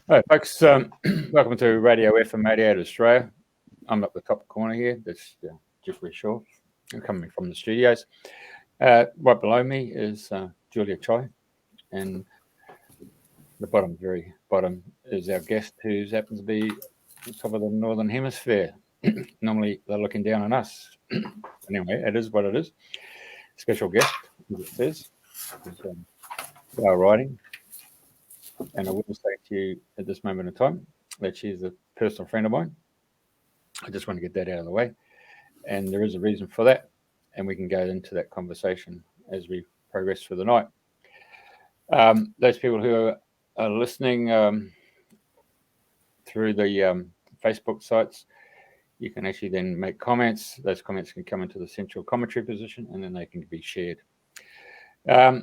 Hi, folks. Welcome to Radio FM 88 Australia. I'm up the top corner here. That's Jeffrey Shaw. I'm coming from the studios. Right below me is Julia Choi, and the very bottom is our guest, who happens to be on top of the Northern Hemisphere. Normally, they're looking down on us. Anyway, it is what it is. Special guest, as it says, is Gail Riding. And I will say to you at this moment in time that she's a personal friend of mine. I just want to get that out of the way. And there is a reason for that. And we can go into that conversation as we progress through the night. Those people who are listening through the Facebook sites, you can actually then make comments. Those comments can come into the central commentary position, and then they can be shared. Gail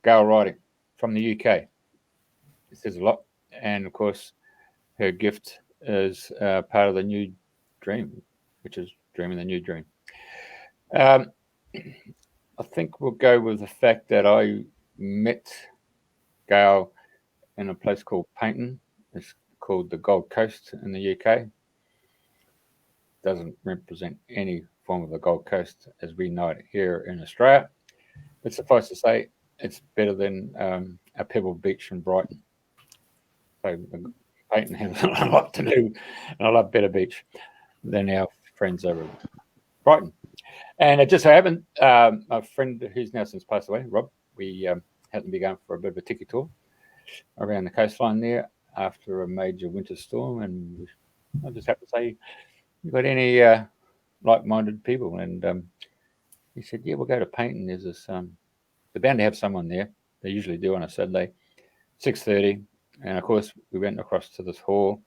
Riding from the UK. It says a lot. And, of course, her gift is part of the new dream, which is dreaming the new dream. I think we'll go with the fact that I met Gail in a place called Payton. It's called the Gold Coast in the UK. Doesn't represent any form of the Gold Coast as we know it here in Australia. But suffice to say, it's better than a Pebble Beach in Brighton. So Payton has a lot to do, and a lot better beach than our friends over in Brighton. And it just so happened, a friend who's now since passed away, Rob, we happened to be going for a bit of a tiki tour around the coastline there after a major winter storm. And I just happened to say, you got any like-minded people? And he said, yeah, we'll go to Payton. There's this, they're bound to have someone there. They usually do on a Saturday, 6:30. And, of course, we went across to this hall,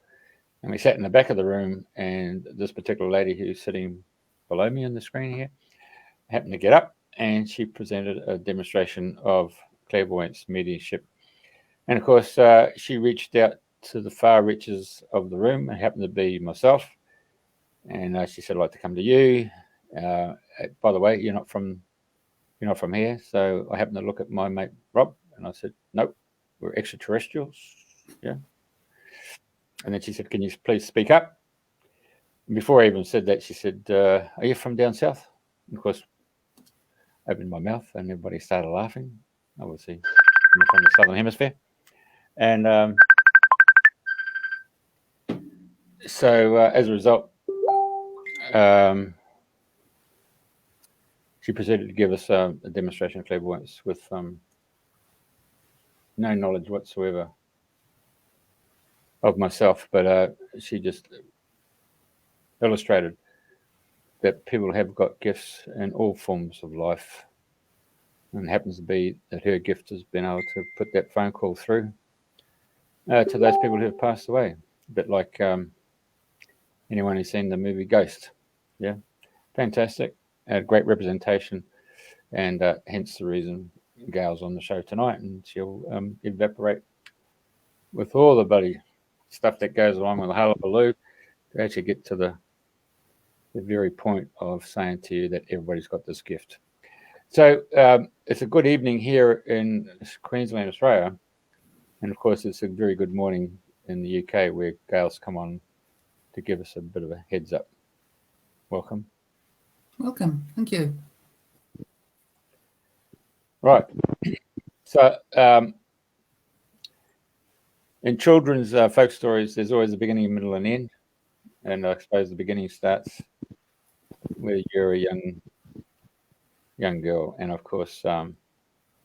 and we sat in the back of the room, and this particular lady who's sitting below me on the screen here happened to get up, and she presented a demonstration of clairvoyance mediumship. And, of course, she reached out to the far reaches of the room. It happened to be myself. And she said, I'd like to come to you. By the way, you're not from here. So I happened to look at my mate, Rob, and I said, nope, we're extraterrestrials. Yeah. And then she said, can you please speak up? And before I even said that, she said, are you from down south? And of course, I opened my mouth and everybody started laughing. Obviously, I'm from the Southern Hemisphere. And so as a result, she proceeded to give us a demonstration of clairvoyance with no knowledge whatsoever of myself, but she just illustrated that people have got gifts in all forms of life. And it happens to be that her gift has been able to put that phone call through to those people who have passed away. A bit like anyone who's seen the movie Ghost. Yeah, fantastic. Great representation, and hence the reason Gail's on the show tonight, and she'll evaporate with all the bloody stuff that goes along with the hullabaloo to actually get to the very point of saying to you that everybody's got this gift. So it's a good evening here in Queensland, Australia, and of course it's a very good morning in the UK, where Gail's come on to give us a bit of a heads up. Welcome. Welcome. Thank you. Right. So in children's folk stories, there's always a beginning, a middle, and end. And I suppose the beginning starts where you're a young girl. And, of course,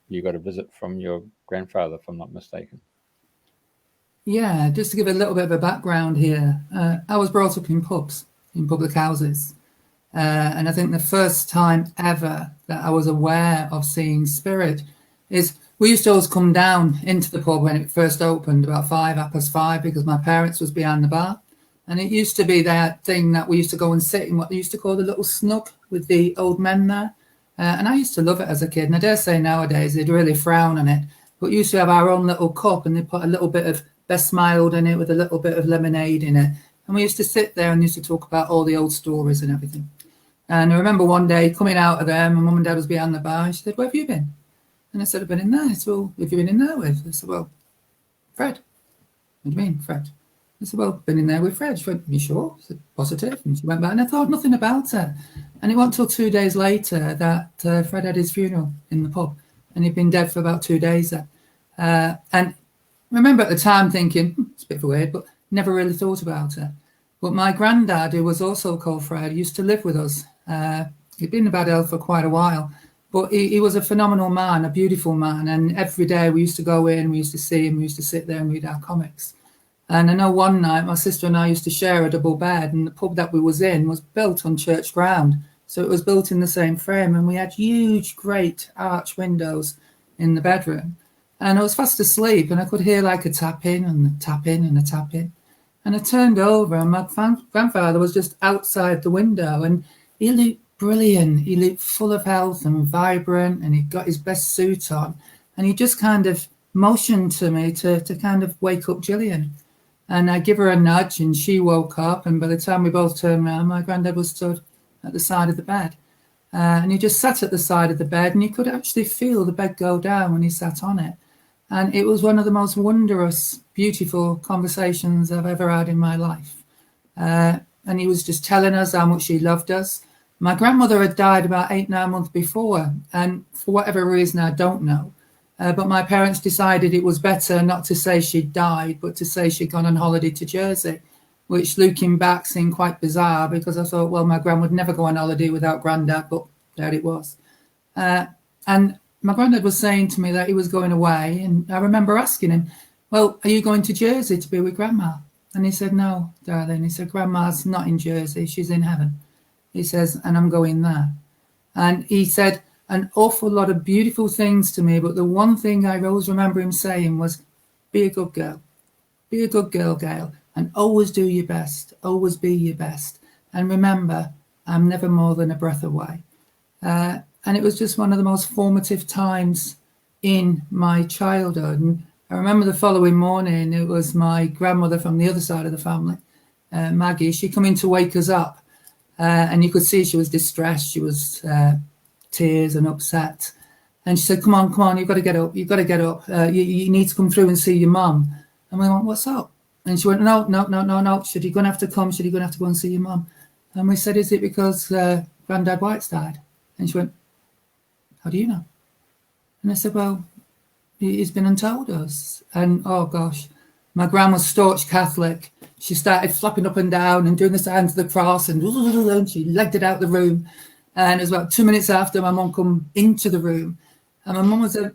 you got a visit from your grandfather, if I'm not mistaken. Yeah, just to give a little bit of a background here. I was brought up in pubs, in public houses. And I think the first time ever that I was aware of seeing spirit is we used to always come down into the pub when it first opened, about 5:05, because my parents was behind the bar. And it used to be that thing that we used to go and sit in what they used to call the little snug with the old men there. And I used to love it as a kid. And I dare say nowadays they'd really frown on it. But we used to have our own little cup, and they put a little bit of best mild in it with a little bit of lemonade in it. And we used to sit there and used to talk about all the old stories and everything. And I remember one day coming out of there, my mum and dad was behind the bar, and she said, where have you been? And I said, I've been in there. I said, well, who have you been in there with? I said, well, Fred. What do you mean, Fred? I said, well, been in there with Fred. She went, you sure? I said, positive. And she went back, and I thought nothing about her. And it wasn't until 2 days later that Fred had his funeral in the pub, and he'd been dead for about 2 days then. And I remember at the time thinking, it's a bit weird, but never really thought about her. But my granddad, who was also called Fred, used to live with us. He'd been in bad health for quite a while, but he was a phenomenal man, a beautiful man. And every day we used to go in, we used to see him, we used to sit there and read our comics. And I know one night my sister and I used to share a double bed, and the pub that we was in was built on church ground. So it was built in the same frame, and we had huge, great arch windows in the bedroom. And I was fast asleep, and I could hear like a tapping and a tapping and a tapping. And I turned over, and my grandfather was just outside the window, and he looked brilliant. He looked full of health and vibrant, and he'd got his best suit on. And he just kind of motioned to me to kind of wake up Gillian. And I give her a nudge, and she woke up. And by the time we both turned around, my granddad was stood at the side of the bed. And he just sat at the side of the bed, and you could actually feel the bed go down when he sat on it. And it was one of the most wondrous, beautiful conversations I've ever had in my life. And he was just telling us how much he loved us. My grandmother had died about 8-9 months before, and for whatever reason, I don't know. But my parents decided it was better not to say she'd died, but to say she'd gone on holiday to Jersey, which looking back seemed quite bizarre, because I thought, well, my gran would never go on holiday without granddad, but there it was. And my granddad was saying to me that he was going away, and I remember asking him, well, are you going to Jersey to be with grandma? And he said, no, darling. He said, grandma's not in Jersey, she's in heaven. He says, and I'm going there. And he said an awful lot of beautiful things to me, but the one thing I always remember him saying was, be a good girl. Be a good girl, Gail, and always do your best. Always be your best. And remember, I'm never more than a breath away. And it was just one of the most formative times in my childhood. And I remember the following morning, it was my grandmother from the other side of the family, Maggie. She come in to wake us up. And you could see she was distressed. She was tears and upset. And she said, come on, you've got to get up. You've got to get up. You need to come through and see your mum. And we went, what's up? And she went, no. Should you going to have to come? Should you going to have to go and see your mum? And we said, is it because Granddad White's died? And she went, how do you know? And I said, well, he's been and told us. And oh gosh, my gran was staunch Catholic. She started flapping up and down and doing the sign to the cross, and she legged it out the room. And it was about 2 minutes after my mum come into the room. And my mum was a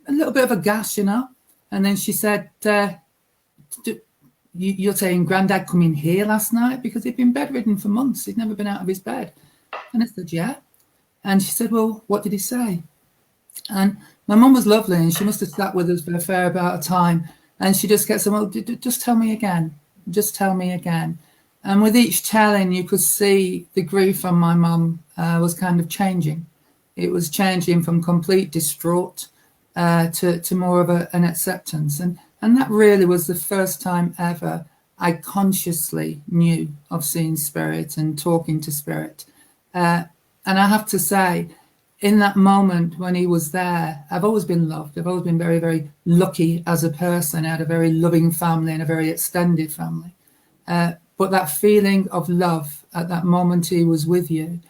little bit of a gas, you know. And then she said, you're saying Granddad come in here last night? Because he'd been bedridden for months. He'd never been out of his bed. And I said, yeah. And she said, well, what did he say? And my mum was lovely, and she must have sat with us for a fair amount of time. And she just kept saying, well, just tell me again. Just tell me again. And with each telling, you could see the grief on my mum was kind of changing. It was changing from complete distraught to more of an acceptance. And that really was the first time ever I consciously knew of seeing spirit and talking to spirit. And I have to say, in that moment when he was there, I've always been loved. I've always been very, very lucky as a person. I had a very loving family and a very extended family. But that feeling of love at that moment he was with you,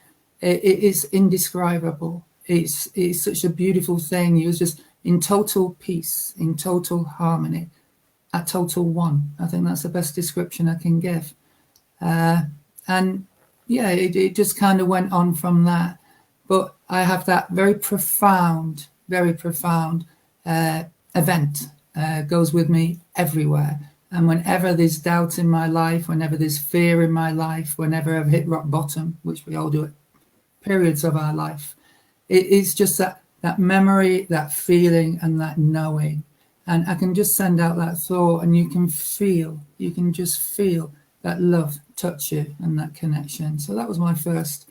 it is indescribable. It's such a beautiful thing. He was just in total peace, in total harmony, at total one. I think that's the best description I can give. And yeah, it just kind of went on from that. But I have that very profound event goes with me everywhere. And whenever there's doubt in my life, whenever there's fear in my life, whenever I've hit rock bottom, which we all do at periods of our life, it's just that memory, that feeling, and that knowing. And I can just send out that thought, and you can just feel that love touch you and that connection. So that was my first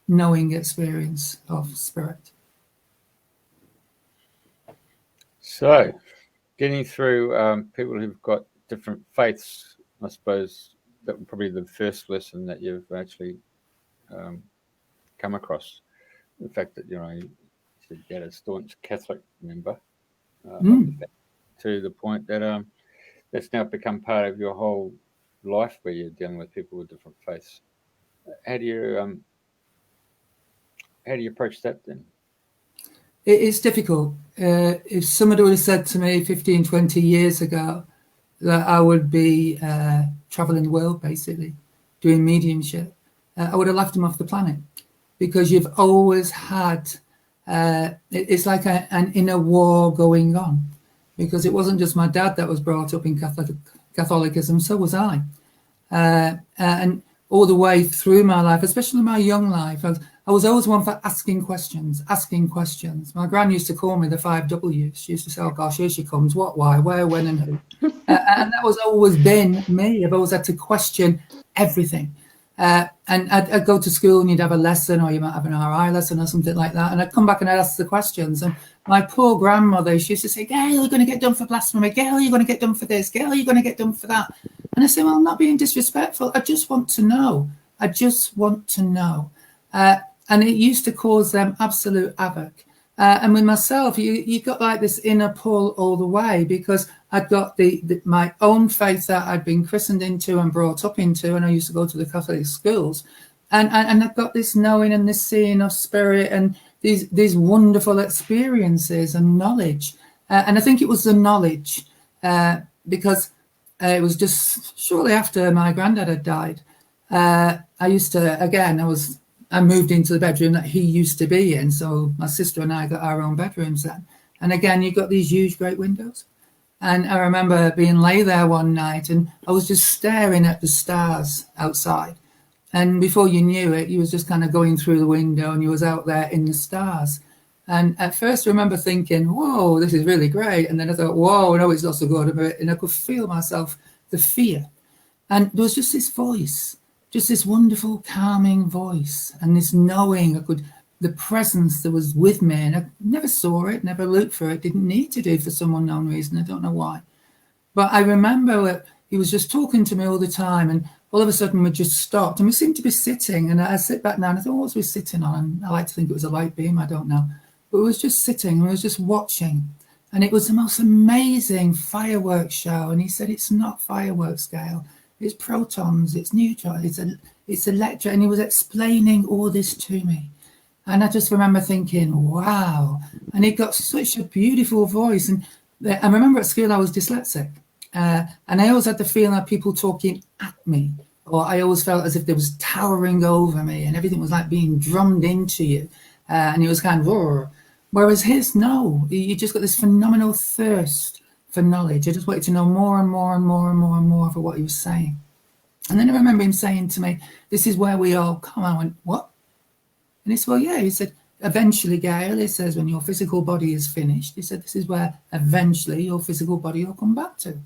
knowing experience of spirit. So, getting through people who've got different faiths, I suppose that was probably the first lesson that you've actually come across. The fact that, you had a staunch Catholic member, to the point that that's now become part of your whole life, where you're dealing with people with different faiths. How do you approach that then? It's difficult. If somebody would have said to me 15, 20 years ago that I would be traveling the world, basically, doing mediumship, I would have laughed them off the planet, because you've always had, it's like an inner war going on, because it wasn't just my dad that was brought up in Catholicism, so was I. And all the way through my life, especially my young life, I was always one for asking questions. My gran used to call me the 5 W's. She used to say, oh gosh, here she comes. What, why, where, when, and who. And that was always been me. I've always had to question everything. And I'd go to school and you'd have a lesson, or you might have an RI lesson or something like that. And I'd come back and I'd ask the questions. And my poor grandmother, she used to say, Gail, you're going to get done for blasphemy. Gail, you're going to get done for this. Gail, you're going to get done for that. And I say, well, I'm not being disrespectful. I just want to know. And it used to cause them absolute havoc. And with myself, you got like this inner pull all the way, because I'd got my own faith that I'd been christened into and brought up into, and I used to go to the Catholic schools. And I've got this knowing and this seeing of spirit and these wonderful experiences and knowledge. And I think it was the knowledge, because it was just shortly after my granddad had died. I moved into the bedroom that he used to be in. So my sister and I got our own bedrooms then. And again, you've got these huge, great windows. And I remember being lay there one night and I was just staring at the stars outside. And before you knew it, you was just kind of going through the window and you was out there in the stars. And at first I remember thinking, whoa, this is really great. And then I thought, whoa, no, it's not so good. And I could feel myself, the fear. And there was just this voice, just this wonderful, calming voice, and this knowing the presence that was with me. And I never saw it, never looked for it, didn't need to do for some unknown reason. I don't know why. But I remember he was just talking to me all the time, and all of a sudden we just stopped and we seemed to be sitting. And I sit back now and I thought, what was we sitting on? And I like to think it was a light beam, I don't know. But we was just sitting and we was just watching. And it was the most amazing fireworks show. And he said, it's not fireworks, Gail. It's protons, it's neutrons, it's electric. And he was explaining all this to me. And I just remember thinking, wow. And he got such a beautiful voice. And I remember at school I was dyslexic. And I always had the feeling of people talking at me. Or I always felt as if they was towering over me and everything was like being drummed into you. And it was kind of, roar. Whereas his, no. You just got this phenomenal thirst for knowledge. I just wanted to know more and more and more and more and more for what he was saying. And then I remember him saying to me, this is where we all come. I went, what? And he said, well, yeah. He said, eventually, Gail, he says, when your physical body is finished, he said, this is where eventually your physical body will come back to.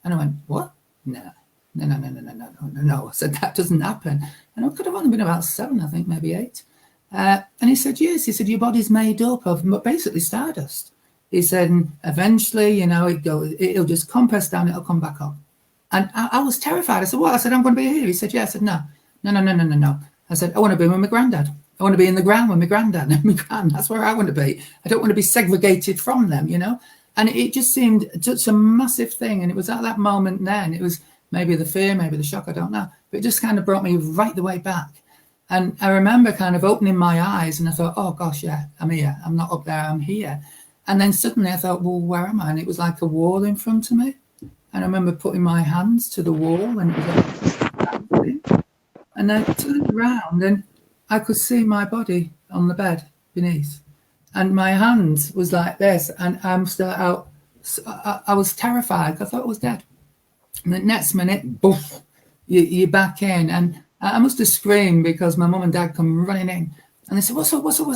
And I went, what? No. I said, that doesn't happen. And I could have only been about 7, I think, maybe 8. And he said, yes. He said, your body's made up of basically stardust. He said, and eventually, it'll just compress down, it'll come back up. And I was terrified. I said, what? I said, I'm going to be here. He said, yeah. I said, no. I said, I want to be with my granddad. I want to be in the ground with my granddad and my gran. That's where I want to be. I don't want to be segregated from them, And it just seemed such a massive thing. And it was at that moment then, it was maybe the fear, maybe the shock, I don't know. But it just kind of brought me right the way back. And I remember kind of opening my eyes and I thought, oh gosh, yeah, I'm here. I'm not up there, I'm here. And then suddenly I thought, well, where am I? And it was like a wall in front of me. And I remember putting my hands to the wall and it was like, and I turned around and I could see my body on the bed beneath. And my hand was like this, and I'm still out. I was terrified. I thought I was dead. And the next minute, boof, you're back in. And I must have screamed because my mum and dad come running in. And they said, what's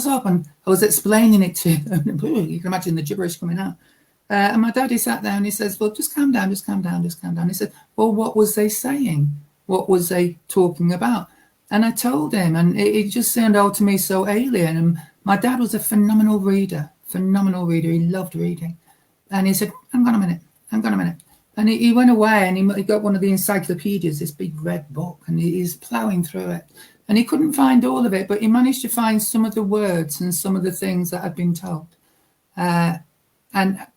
up? And I was explaining it to them. You can imagine the gibberish coming out. And my daddy sat there and he says, well, just calm down. He said, well, what was they saying? What was they talking about? And I told him, and it just sounded all to me so alien. And my dad was a phenomenal reader. He loved reading. And he said, hang on a minute. And he went away and he got one of the encyclopedias, this big red book, and he's ploughing through it. And he couldn't find all of it, but he managed to find some of the words and some of the things that had been told. And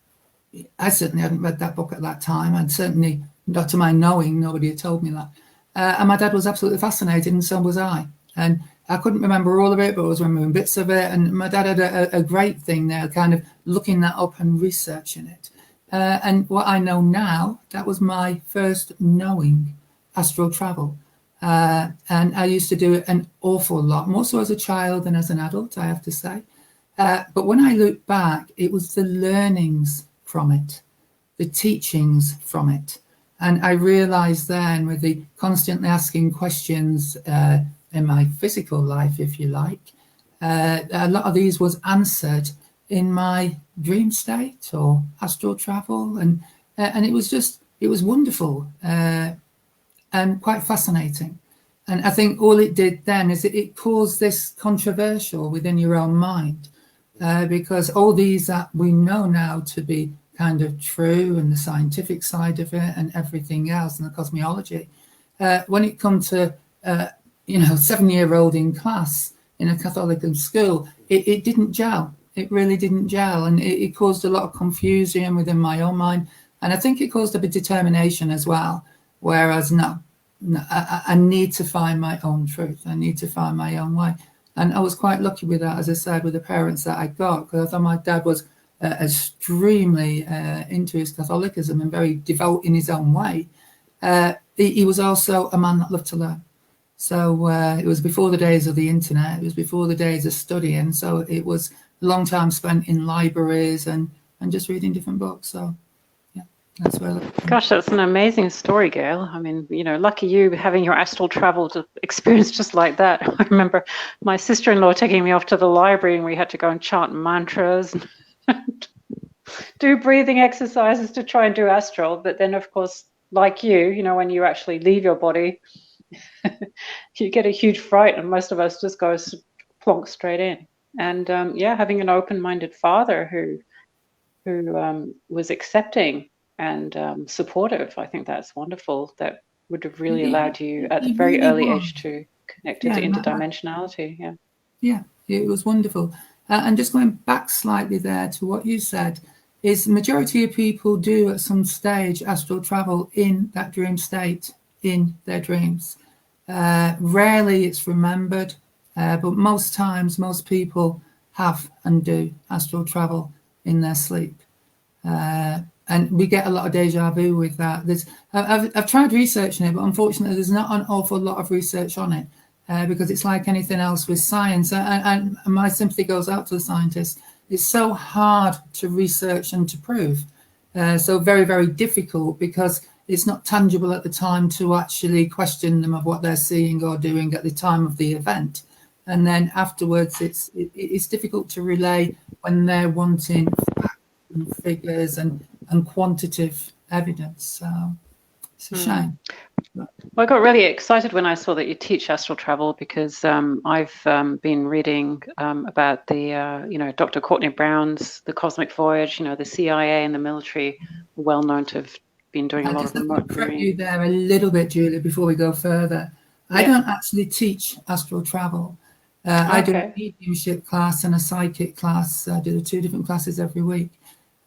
I certainly hadn't read that book at that time. I'd certainly, not to my knowing, nobody had told me that. And my dad was absolutely fascinated, and so was I. And I couldn't remember all of it, but I was remembering bits of it. And my dad had a great thing there, kind of looking that up and researching it. And what I know now, that was my first knowing astral travel. And I used to do it an awful lot, more so as a child than as an adult, I have to say. But when I look back, it was the learnings from it, the teachings from it. And I realized then, with the constantly asking questions in my physical life, if you like, a lot of these was answered in my dream state or astral travel. And it was wonderful and quite fascinating. And I think all it did then is it caused this controversial within your own mind, because all these that we know now to be kind of true, and the scientific side of it and everything else, and the cosmology, when it comes to 7-year-old in class in a Catholic school, it didn't gel. It really didn't gel, and it caused a lot of confusion within my own mind. And I think it caused a bit of determination as well, whereas no, I need to find my own truth. I need to find my own way. And I was quite lucky with that, as I said, with the parents that I got, because I thought my dad was extremely into his Catholicism and very devout in his own way. He was also a man that loved to learn. So it was before the days of the internet. It was before the days of studying. So it was a long time spent in libraries and just reading different books. So yeah, that's where. Gosh, that's an amazing story, Gail. I mean, lucky you having your astral travel experience just like that. I remember my sister-in-law taking me off to the library, and we had to go and chant mantras and do breathing exercises to try and do astral. But then, of course, like you, when you actually leave your body, you get a huge fright, and most of us just go plonk straight in. And having an open-minded father who was accepting and supportive, I think that's wonderful. That would have really allowed you at the very early age to connect into interdimensionality. Yeah, it was wonderful. And just going back slightly there to what you said, is the majority of people do at some stage astral travel in that dream state, in their dreams. Rarely it's remembered, but most times, most people have and do astral travel in their sleep. And we get a lot of deja vu with that. I've tried researching it, but unfortunately there's not an awful lot of research on it, because it's like anything else with science. And my sympathy goes out to the scientists. It's so hard to research and to prove. So very, very difficult, because it's not tangible at the time to actually question them of what they're seeing or doing at the time of the event. And then afterwards, it's difficult to relay when they're wanting facts and figures and quantitative evidence. So it's a shame. Well, I got really excited when I saw that you teach astral travel, because I've been reading about the, Dr. Courtney Brown's The Cosmic Voyage. The CIA and the military are well known to have been doing a lot of remote viewing. You there a little bit, Julie, before we go further. I don't actually teach astral travel. I do a mediumship class and a psychic class. I do the 2 different classes every week.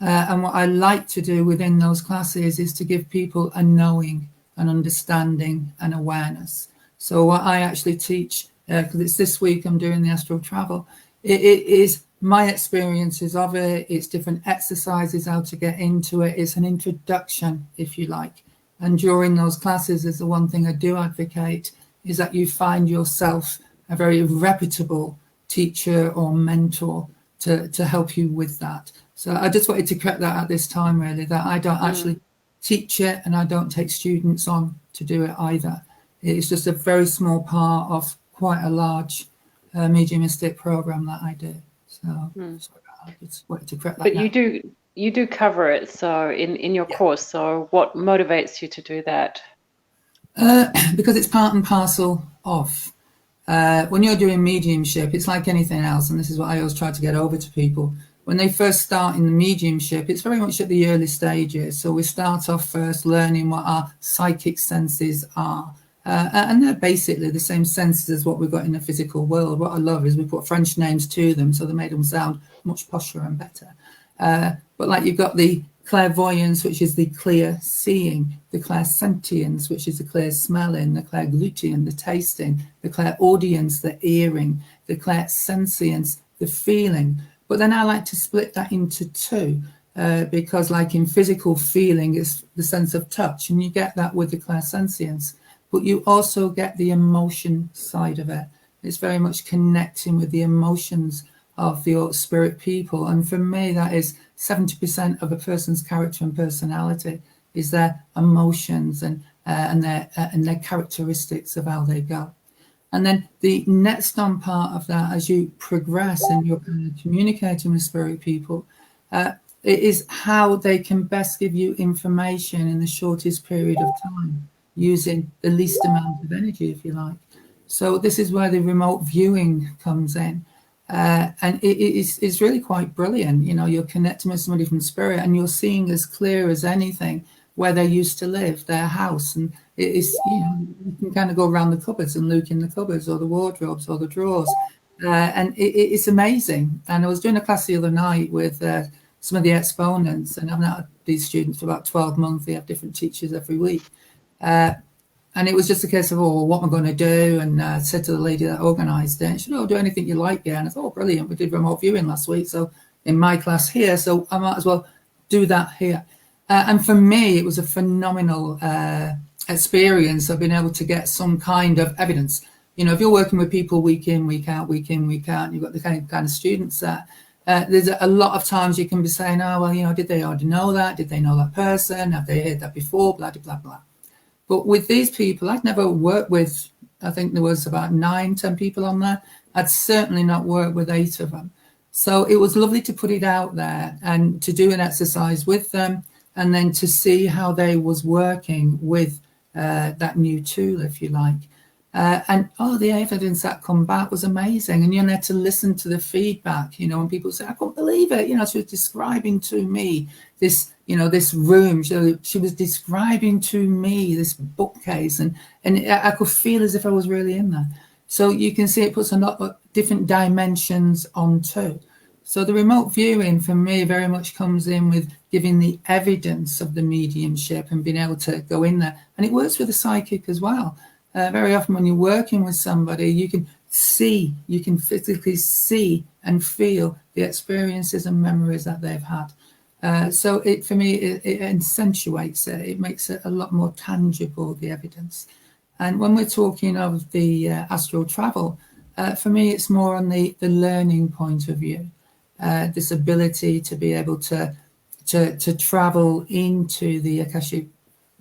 And what I like to do within those classes is to give people a knowing, an understanding, and awareness. So what I actually teach, because it's this week I'm doing the astral travel, it is my experiences of it. It's different exercises, how to get into it. It's an introduction, if you like. And during those classes, is the one thing I do advocate, is that you find yourself a very reputable teacher or mentor to help you with that. So I just wanted to correct that at this time, really, that I don't actually teach it, and I don't take students on to do it either. It's just a very small part of quite a large mediumistic program that I do. So I just wanted to correct that. But you do cover it, so in your course. So what motivates you to do that? Because it's part and parcel of. When you're doing mediumship, it's like anything else, and this is what I always try to get over to people. When they first start in the mediumship, it's very much at the early stages. So we start off first learning what our psychic senses are. And they're basically the same senses as what we've got in the physical world. What I love is we put French names to them, so they make them sound much posher and better. But like you've got the clairvoyance, which is the clear seeing, the clairsentience, which is the clear smelling, the clairglutian, the tasting, the clairaudience, the hearing, the clairsentience, the feeling. But then I like to split that into two, because like in physical feeling is the sense of touch, and you get that with the clairsentience, but you also get the emotion side of it. It's very much connecting with the emotions of your spirit people. And for me, that is 70% of a person's character and personality is their emotions and their characteristics of how they go. And then the next on part of that, as you progress and you're kind of communicating with spirit people, it is how they can best give you information in the shortest period of time, using the least amount of energy, if you like. So this is where the remote viewing comes in. And it's really quite brilliant. You know, you're connecting with somebody from spirit and you're seeing as clear as anything where they used to live, their house. And it is, you know, you can kind of go around the cupboards and look in the cupboards or the wardrobes or the drawers. And it's amazing. And I was doing a class the other night with some of the exponents, and I've had these students for about 12 months. They have different teachers every week. And it was just a case of, oh, what am I going to do? And I said to the lady that organised it, she said, oh, do anything you like, yeah. And I thought, oh, brilliant. We did remote viewing last week, so in my class here, so I might as well do that here. And for me, it was a phenomenal experience of being able to get some kind of evidence. You know, if you're working with people week in, week out, and you've got the kind of students that there's a lot of times you can be saying, oh, well, you know, did they already know that? Did they know that person? Have they heard that before? Blah, blah, blah. But with these people, I'd never worked with, I think there was about 9-10 people on there. I'd certainly not worked with 8 of them. So it was lovely to put it out there and to do an exercise with them, and then to see how they was working with that new tool, if you like. And the evidence that come back was amazing. And you're there to listen to the feedback, you know, when people say, I can't believe it. You know, she was describing to me this, you know, this room. She was describing to me this bookcase, and I could feel as if I was really in there. So you can see it puts a lot of different dimensions onto. So the remote viewing for me very much comes in with giving the evidence of the mediumship and being able to go in there. And it works with the psychic as well. Very often when you're working with somebody, you can physically see and feel the experiences and memories that they've had. So it, for me, it accentuates it. It makes it a lot more tangible, the evidence. And when we're talking of the astral travel, for me, it's more on the learning point of view. This ability to be able to travel into the Akashic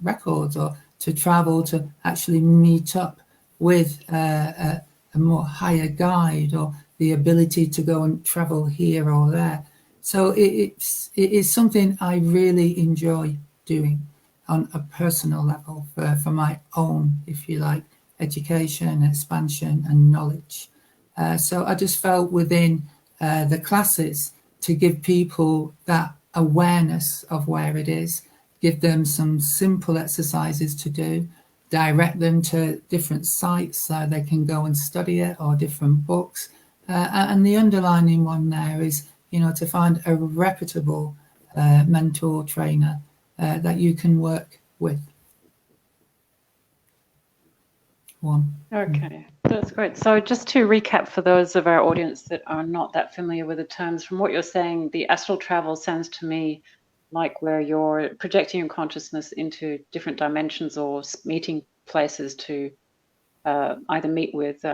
records, or to travel to actually meet up with a more higher guide, or the ability to go and travel here or there. So it is something I really enjoy doing on a personal level for my own, if you like, education, expansion and knowledge. So I just felt within the classes to give people that awareness of where it is, give them some simple exercises to do, direct them to different sites so they can go and study it, or different books. And the underlining one there is, you know, to find a reputable mentor trainer that you can work with. Okay, that's great. So just to recap for those of our audience that are not that familiar with the terms, from what you're saying, the astral travel sounds to me like where you're projecting your consciousness into different dimensions or meeting places to either meet with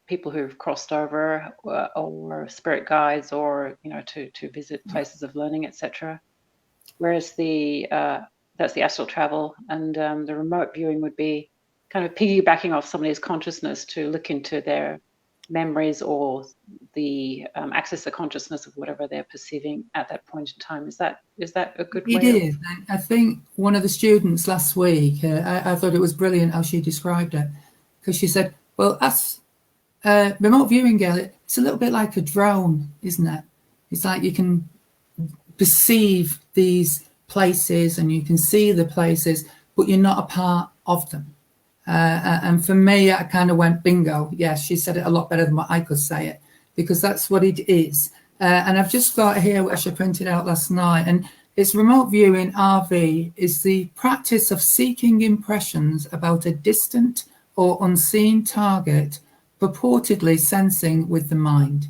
people who've crossed over, or spirit guides, or, you know, to visit places of learning, etc. Whereas that's the astral travel, and the remote viewing would be kind of piggybacking off somebody's consciousness to look into their memories, or the access the consciousness of whatever they're perceiving at that point in time. Is that a good way? It is. I think one of the students last week, I thought it was brilliant how she described it, because she said, well, as remote viewing, Gail, it's a little bit like a drone, isn't it? It's like you can perceive these places and you can see the places, but you're not a part of them. And for me, I kind of went bingo. Yes, she said it a lot better than what I could say it, because that's what it is. And I've just got here, which I printed out last night, and It's remote viewing, RV, is the practice of seeking impressions about a distant or unseen target, purportedly sensing with the mind.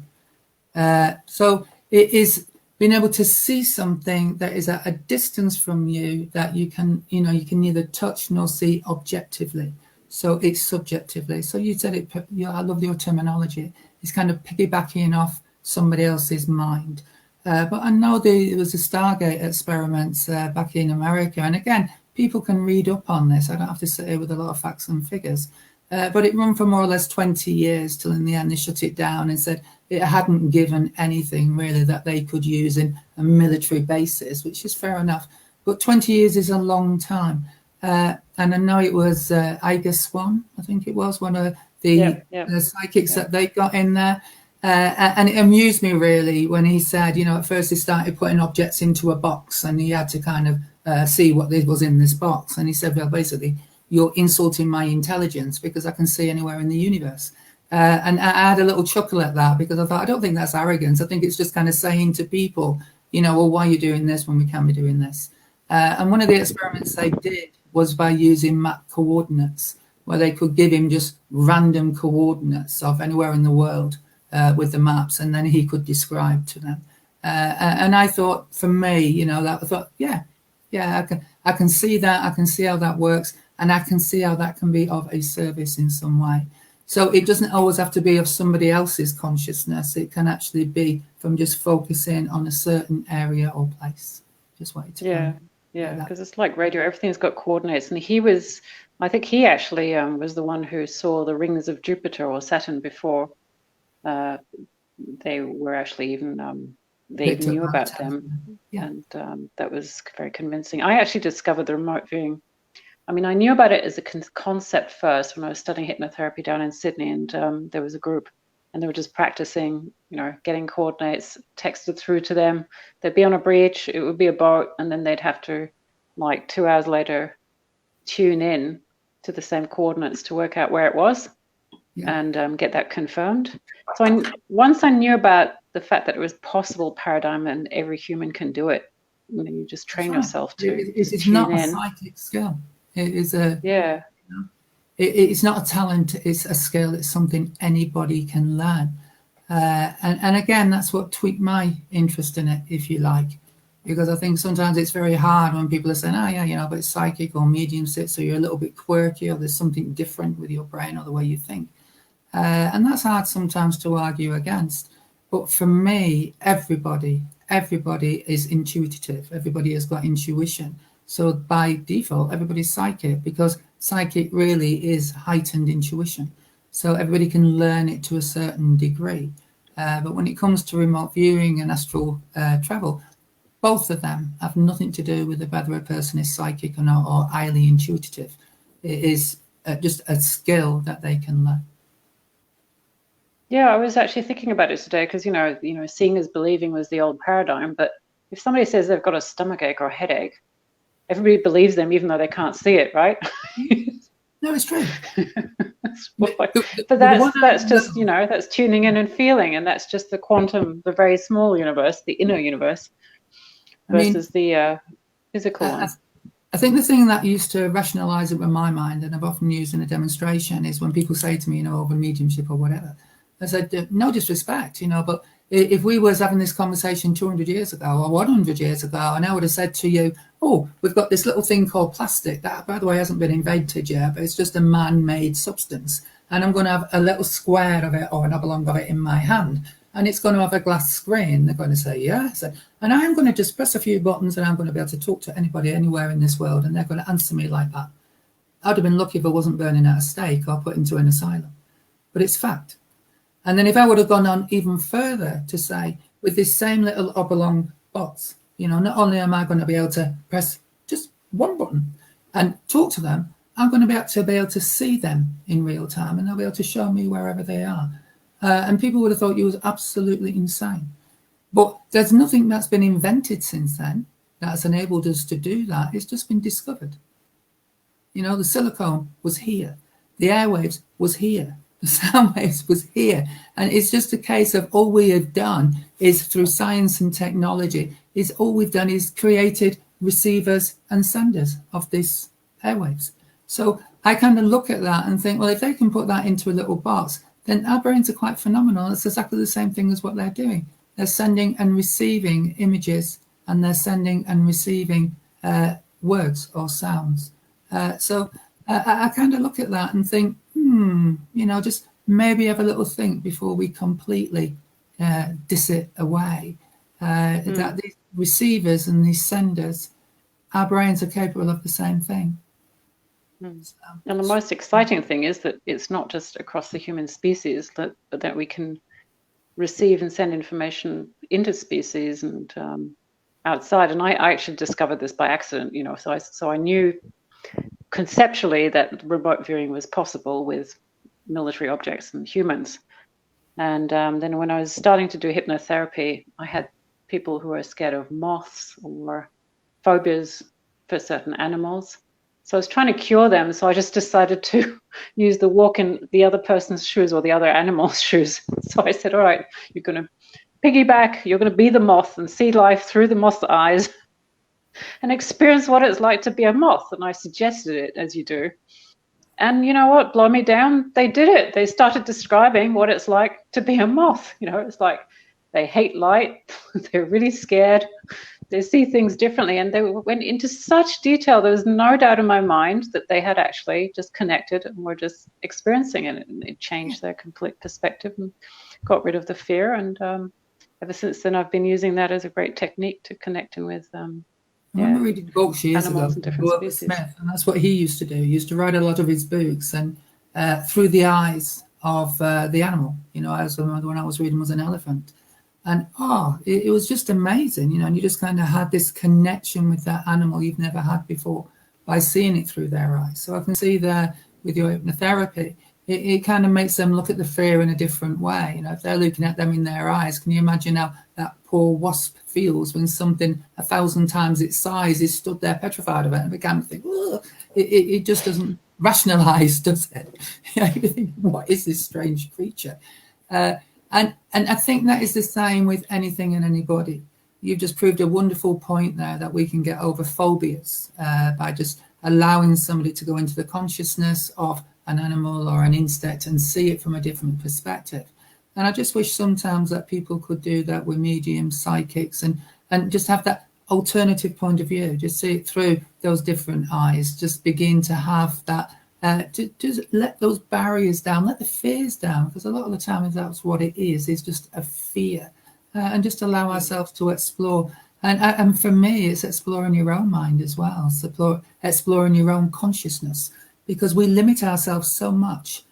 So it is being able to see something that is at a distance from you that you can neither touch nor see objectively. So it's subjectively. So you said it, I love your terminology. It's kind of piggybacking off somebody else's mind. But I know there was a Stargate experiments back in America. And again, people can read up on this. I don't have to sit here with a lot of facts and figures. But it ran for more or less 20 years till in the end they shut it down and said it hadn't given anything really that they could use in a military basis, which is fair enough. But 20 years is a long time. And I know it was Iga Swan, I think it was, one of the psychics that they got in there. And it amused me really when he said, at first he started putting objects into a box and he had to kind of see what was in this box. And he said, well, basically, you're insulting my intelligence because I can see anywhere in the universe. And I had a little chuckle at that because I thought, I don't think that's arrogance. I think it's just kind of saying to people, well, why are you doing this when we can be doing this? And one of the experiments they did was by using map coordinates, where they could give him just random coordinates of anywhere in the world with the maps, and then he could describe to them. And I thought, for me, that I thought, I can see that, I can see how that works, and I can see how that can be of a service in some way. So it doesn't always have to be of somebody else's consciousness. It can actually be from just focusing on a certain area or place. Just wanted to because it's like radio. Everything's got coordinates, and I think he actually was the one who saw the rings of Jupiter or Saturn before they were actually even they even knew about them. And that was very convincing. I actually discovered the remote viewing. I mean, I knew about it as a concept first when I was studying hypnotherapy down in Sydney, and there was a group, and they were just practicing, getting coordinates texted through to them. They'd be on a bridge, it would be a boat, and then they'd have to, like 2 hours later, tune in to the same coordinates to work out where it was and get that confirmed. So once I knew about the fact that it was possible paradigm and every human can do it, you just train yourself to it's tune not in. A psychic skill. It is a it's not a talent. It's a skill. It's something anybody can learn. And again, that's what tweaked my interest in it, if you like, because I think sometimes it's very hard when people are saying, but it's psychic or mediumship, so you're a little bit quirky, or there's something different with your brain or the way you think. And that's hard sometimes to argue against. But for me, everybody is intuitive. Everybody has got intuition. So by default, everybody's psychic, because psychic really is heightened intuition. So everybody can learn it to a certain degree. But when it comes to remote viewing and astral travel, both of them have nothing to do with whether a person is psychic or not, or highly intuitive. It is just a skill that they can learn. Yeah, I was actually thinking about it today because, seeing is believing was the old paradigm. But if somebody says they've got a stomachache or a headache, everybody believes them even though they can't see it, right? No, it's true. But that's just, that's tuning in and feeling, and that's just the quantum, the very small universe, the inner universe, versus the physical one. I think the thing that used to rationalize it in my mind, and I've often used in a demonstration, is when people say to me, over mediumship or whatever, I said, no disrespect, but if we was having this conversation 200 years ago or 100 years ago, and I would have said to you, we've got this little thing called plastic that, by the way, hasn't been invented yet, but it's just a man-made substance. And I'm going to have a little square of it or an oblong of it in my hand, and it's going to have a glass screen. They're going to say, yes. And I'm going to just press a few buttons, and I'm going to be able to talk to anybody anywhere in this world, and they're going to answer me like that. I'd have been lucky if I wasn't burning at a stake or put into an asylum. But it's fact. And then if I would have gone on even further to say, with this same little oblong box, not only am I going to be able to press just one button and talk to them, I'm going to be able to see them in real time, and they'll be able to show me wherever they are. And people would have thought you was absolutely insane. But there's nothing that's been invented since then that's enabled us to do that. It's just been discovered. The silicone was here. The airwaves was here. The sound waves was here. And it's just a case of all we have done is through science and technology, is all we've done is created receivers and senders of these airwaves. So I kind of look at that and think, well, if they can put that into a little box, then our brains are quite phenomenal. It's exactly the same thing as what they're doing. They're sending and receiving images, and they're sending and receiving words or sounds. So I kind of look at that and think, just maybe have a little think before we completely diss it away. That these receivers and these senders, our brains are capable of the same thing. So, and the most exciting thing is that it's not just across the human species, but that we can receive and send information into species and outside. And I actually discovered this by accident, so I knew conceptually that remote viewing was possible with military objects and humans. And then when I was starting to do hypnotherapy, I had people who were scared of moths or phobias for certain animals. So I was trying to cure them. So I just decided to use the walk in the other person's shoes or the other animal's shoes. So I said, all right, you're going to piggyback, you're going to be the moth and see life through the moth's eyes and experience what it's like to be a moth. And I suggested it, as you do. And you know what, blow me down, they did it. They started describing what it's like to be a moth. It's like they hate light, they're really scared, they see things differently. And they went into such detail. There was no doubt in my mind that they had actually just connected and were just experiencing it. And it changed their complete perspective and got rid of the fear. And ever since then, I've been using that as a great technique to connecting with I remember reading books years ago, and different species. Smith, and that's what he used to do. He used to write a lot of his books and through the eyes of the animal. As the one I was reading was an elephant. And it was just amazing, and you just kind of had this connection with that animal you've never had before by seeing it through their eyes. So I can see there with your hypnotherapy, it kind of makes them look at the fear in a different way. If they're looking at them in their eyes, can you imagine how that poor wasp feels when something 1,000 times its size is stood there petrified of it, and we kind of think, it just doesn't rationalize, does it? You think, what is this strange creature? And I think that is the same with anything and anybody. You've just proved a wonderful point there that we can get over phobias by just allowing somebody to go into the consciousness of an animal or an insect and see it from a different perspective. And I just wish sometimes that people could do that with mediums, psychics, and just have that alternative point of view, just see it through those different eyes, just begin to have that, just let those barriers down, let the fears down, because a lot of the time that's what it is just a fear, and just allow ourselves to explore. And for me, it's exploring your own mind as well, exploring your own consciousness, because we limit ourselves so much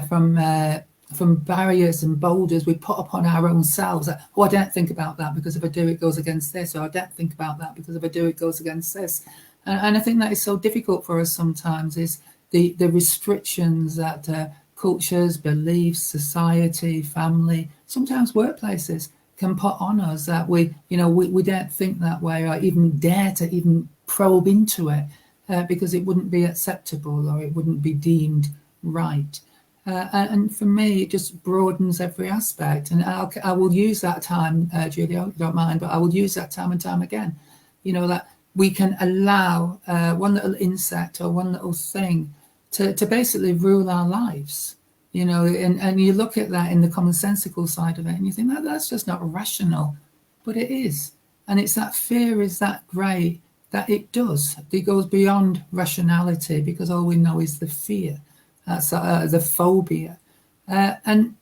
from barriers and boulders we put upon our own selves. I don't think about that because if I do, it goes against this, or I don't think about that because if I do, it goes against this. And I think that is so difficult for us sometimes, is the restrictions that cultures, beliefs, society, family, sometimes workplaces can put on us, that we don't think that way or even dare to even probe into it because it wouldn't be acceptable or it wouldn't be deemed right. And for me, it just broadens every aspect. And I will use that time, Julie, I don't mind, but I will use that time and time again. That we can allow one little insect or one little thing to basically rule our lives. And you look at that in the commonsensical side of it and you think, that's just not rational. But it is. And it's that fear is that great that it goes beyond rationality, because all we know is the fear. That's the phobia. And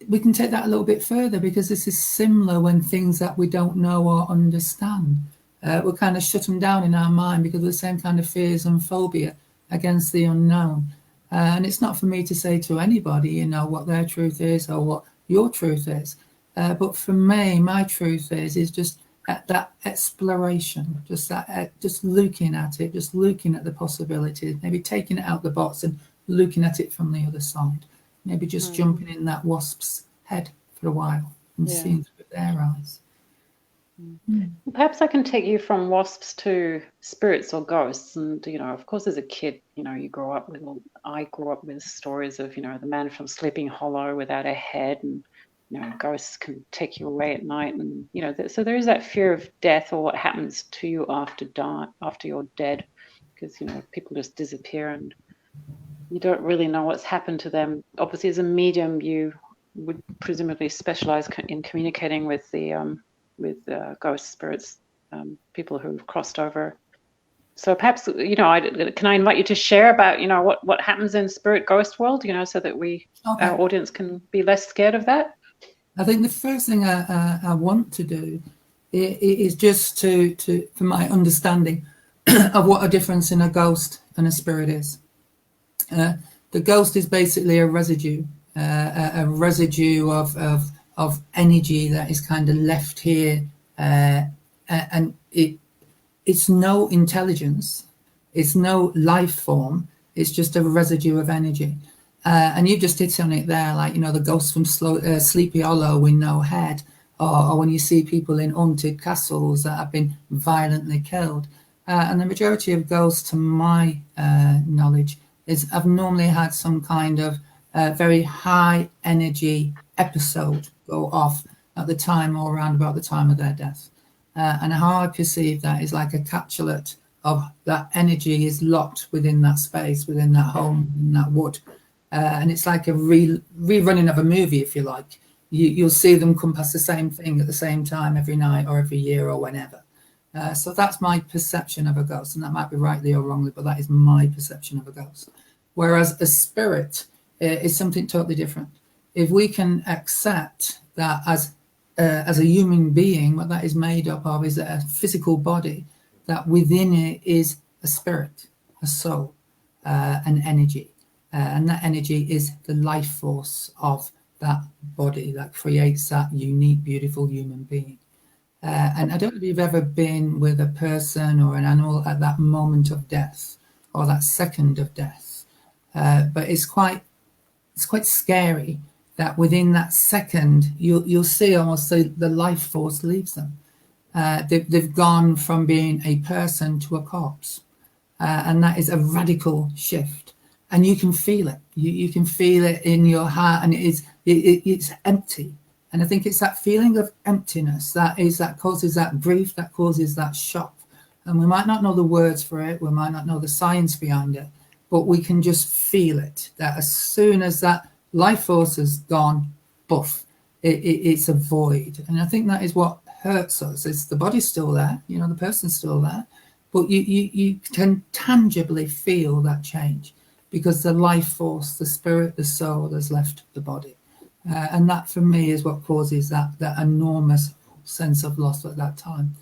we can take that a little bit further, because this is similar when things that we don't know or understand. We'll kind of shut them down in our mind because of the same kind of fears and phobia against the unknown. And it's not for me to say to anybody, what their truth is or what your truth is. But for me, my truth is just at that exploration, just looking at it, just looking at the possibilities, maybe taking it out the box and looking at it from the other side, maybe just jumping in that wasp's head for a while and seeing through their eyes. Perhaps I can take you from wasps to spirits or ghosts. And, of course, as a kid, you grow up with, I grew up with stories of, the man from Sleeping Hollow without a head, and, ghosts can take you away at night. And, so there is that fear of death, or what happens to you after you're dead, because, people just disappear and you don't really know what's happened to them. Obviously, as a medium, you would presumably specialize in communicating with the ghost spirits, people who've crossed over. So perhaps, can I invite you to share about, what happens in spirit ghost world, so that our audience can be less scared of that? I think the first thing I want to do is just to for my understanding of what a difference in a ghost and a spirit is. The ghost is basically a residue of energy that is kind of left here, and it's no intelligence, it's no life form, it's just a residue of energy. And you just hit on it there, like, the ghosts from Sleepy Hollow with no head, or when you see people in haunted castles that have been violently killed. And the majority of ghosts, to my knowledge, have normally had some kind of very high energy episode go off at the time or around about the time of their death. And how I perceive that is like a capsulate of that energy is locked within that space, within that home, in that wood. And it's like a rerunning of a movie, if you like. You'll see them come past the same thing at the same time every night or every year or whenever. So that's my perception of a ghost, and that might be rightly or wrongly, but that is my perception of a ghost. Whereas a spirit is something totally different. If we can accept that as a human being, what that is made up of is a physical body, that within it is a spirit, a soul, an energy. And that energy is the life force of that body that creates that unique, beautiful human being. And I don't know if you've ever been with a person or an animal at that moment of death or that second of death, but it's quite scary that within that second you'll see almost the life force leaves them. They've gone from being a person to a corpse, and that is a radical shift. And you can feel it. You can feel it in your heart, and it's empty. And I think it's that feeling of emptiness that causes that grief, that causes that shock. And we might not know the words for it, we might not know the science behind it, but we can just feel it. That as soon as that life force has gone, buff, it's a void. And I think that is what hurts us. It's the body's still there, the person's still there, but you can tangibly feel that change because the life force, the spirit, the soul has left the body. And that for me is what causes that enormous sense of loss at that time.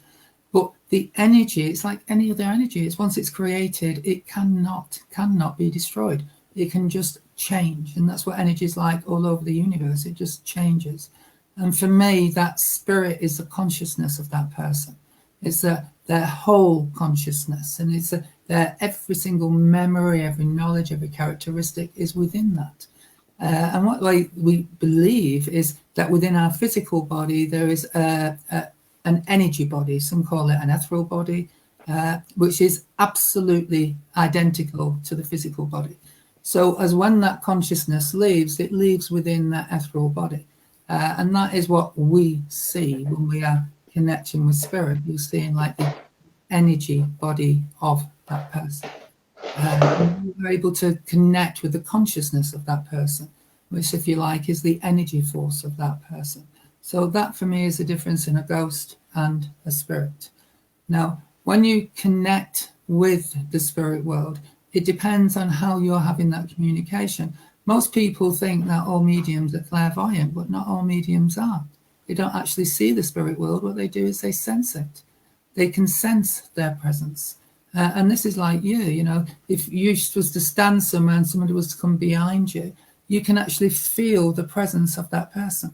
But the energy, it's like any other energy. It's once it's created, it cannot be destroyed. It can just change. And that's what energy is like all over the universe. It just changes. And for me, that spirit is the consciousness of that person. It's their whole consciousness. And it's their every single memory, every knowledge, every characteristic is within that. And what we believe is that within our physical body, there is an energy body, some call it an ethereal body, which is absolutely identical to the physical body. So as when that consciousness leaves, it leaves within that ethereal body. And that is what we see when we are connecting with spirit. You're seeing like the energy body of that person. We're able to connect with the consciousness of that person, which, if you like, is the energy force of that person. So that for me is the difference in a ghost and a spirit. Now, when you connect with the spirit world, it depends on how you're having that communication. Most people think that all mediums are clairvoyant, but not all mediums are. They don't actually see the spirit world. What they do is they sense it. They can sense their presence. And this is like you, if you was to stand somewhere and somebody was to come behind you, you can actually feel the presence of that person.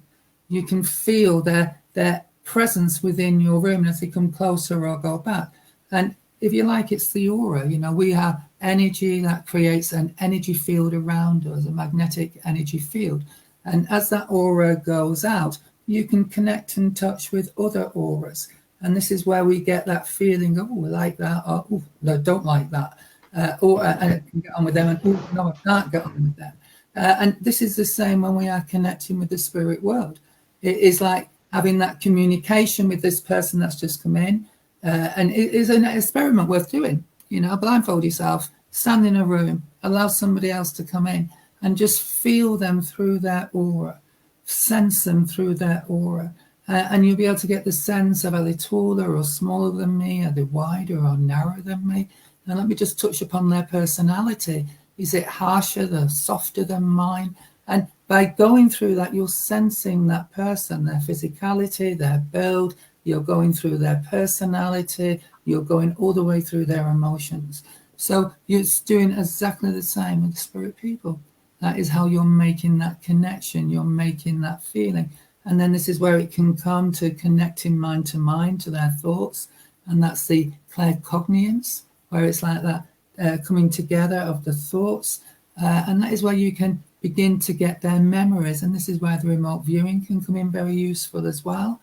You can feel their presence within your room as they come closer or go back. And if you like, it's the aura. We have energy that creates an energy field around us, a magnetic energy field. And as that aura goes out, you can connect and touch with other auras. And this is where we get that feeling, oh, we like that, or oh, no, don't like that. And I can get on with them, and oh, no, I can't get on with them. And this is the same when we are connecting with the spirit world. It is like having that communication with this person that's just come in. And it is an experiment worth doing. Blindfold yourself, stand in a room, allow somebody else to come in, and just feel them through their aura, sense them through their aura. And you'll be able to get the sense of, are they taller or smaller than me? Are they wider or narrower than me? And let me just touch upon their personality. Is it harsher, the softer than mine? And by going through that, you're sensing that person, their physicality, their build. You're going through their personality. You're going all the way through their emotions. So you're doing exactly the same with the spirit people. That is how you're making that connection. You're making that feeling. And then this is where it can come to connecting mind to mind, to their thoughts. And that's the claircognizance, where it's like that coming together of the thoughts. And that is where you can begin to get their memories. And this is where the remote viewing can come in very useful as well,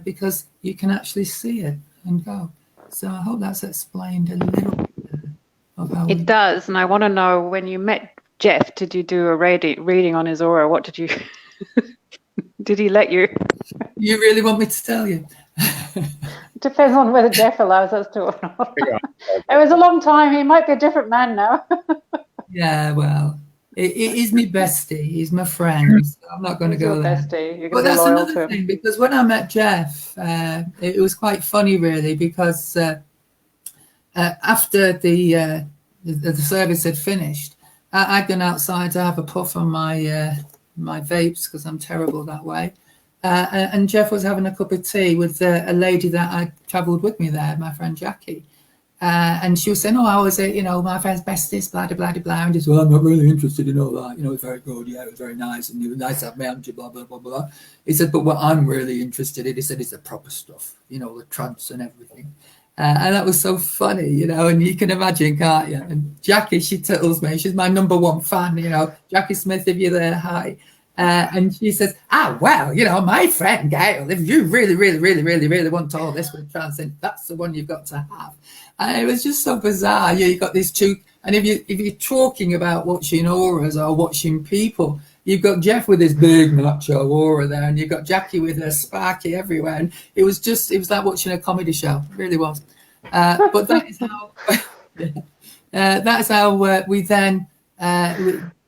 because you can actually see it and go. So I hope that's explained a little bit of how it does. And I want to know, when you met Jeff, did you do a reading on his aura? What did you... Did he let you? You really want me to tell you? Depends on whether Jeff allows us to or not. It was a long time. He might be a different man now. Yeah, well, it is my bestie. He's my friend. So I'm not going to go there. Bestie. You're But going to be that's loyal another to him. thing, because when I met Jeff, it was quite funny, really, because after the service had finished, I'd gone outside to have a puff on my vapes, because I'm terrible that way. And Jeff was having a cup of tea with a lady that I travelled with me there, my friend Jackie. And she was saying, oh, how was it? My friend's bestest, blah, blah, blah, blah. And just, well, I'm not really interested in all that. It's very good. Yeah, it was very nice. And it was nice to have me, blah, blah, blah, blah. He said, but what I'm really interested in, he said, is the proper stuff, the trance and everything. And that was so funny, and you can imagine, can't you? And Jackie, she tells me, she's my number one fan, Jackie Smith, if you're there, hi. And she says, well, my friend Gail, if you really, really, really, really, really want all this with trance, then that's the one you've got to have. And it was just so bizarre. You got these two, and if you're talking about watching auras or watching people, you've got Jeff with his big macho aura there, and you've got Jackie with her sparky everywhere. And it was like watching a comedy show. It really was. But that is how that is how we then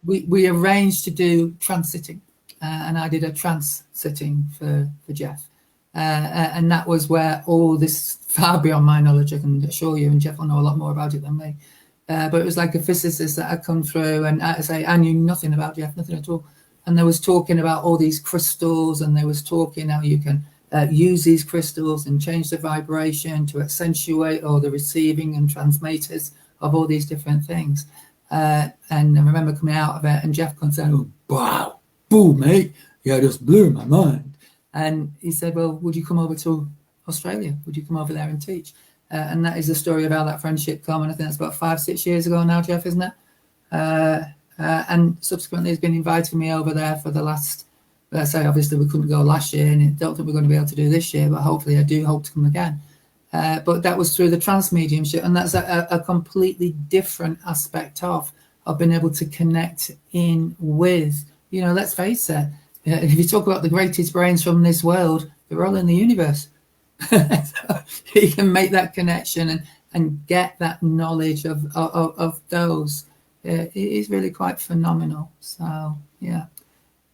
we arranged to do trance sitting, and I did a trance sitting for Jeff, and that was where all this, far beyond my knowledge, I can assure you, and Jeff will know a lot more about it than me. But it was like a physicist that had come through, and I knew nothing about Jeff, nothing at all. And they was talking about all these crystals, and they was talking how you can use these crystals and change the vibration to accentuate all the receiving and transmitters of all these different things. And I remember coming out of it, and Jeff comes out, oh, wow, boom, mate, yeah, just blew my mind. And he said, well, would you come over to Australia? Would you come over there and teach? And that is the story of how that friendship came. And I think that's about 5-6 years ago now, Jeff, isn't it? And subsequently has been inviting me over there for the last, let's say, obviously we couldn't go last year, and I don't think we're going to be able to do this year, but hopefully I do hope to come again. But that was through the trance mediumship, and that's a completely different aspect of being able to connect in with, let's face it, if you talk about the greatest brains from this world, they're all in the universe. So you can make that connection and get that knowledge of those. It is really quite phenomenal. So, yeah.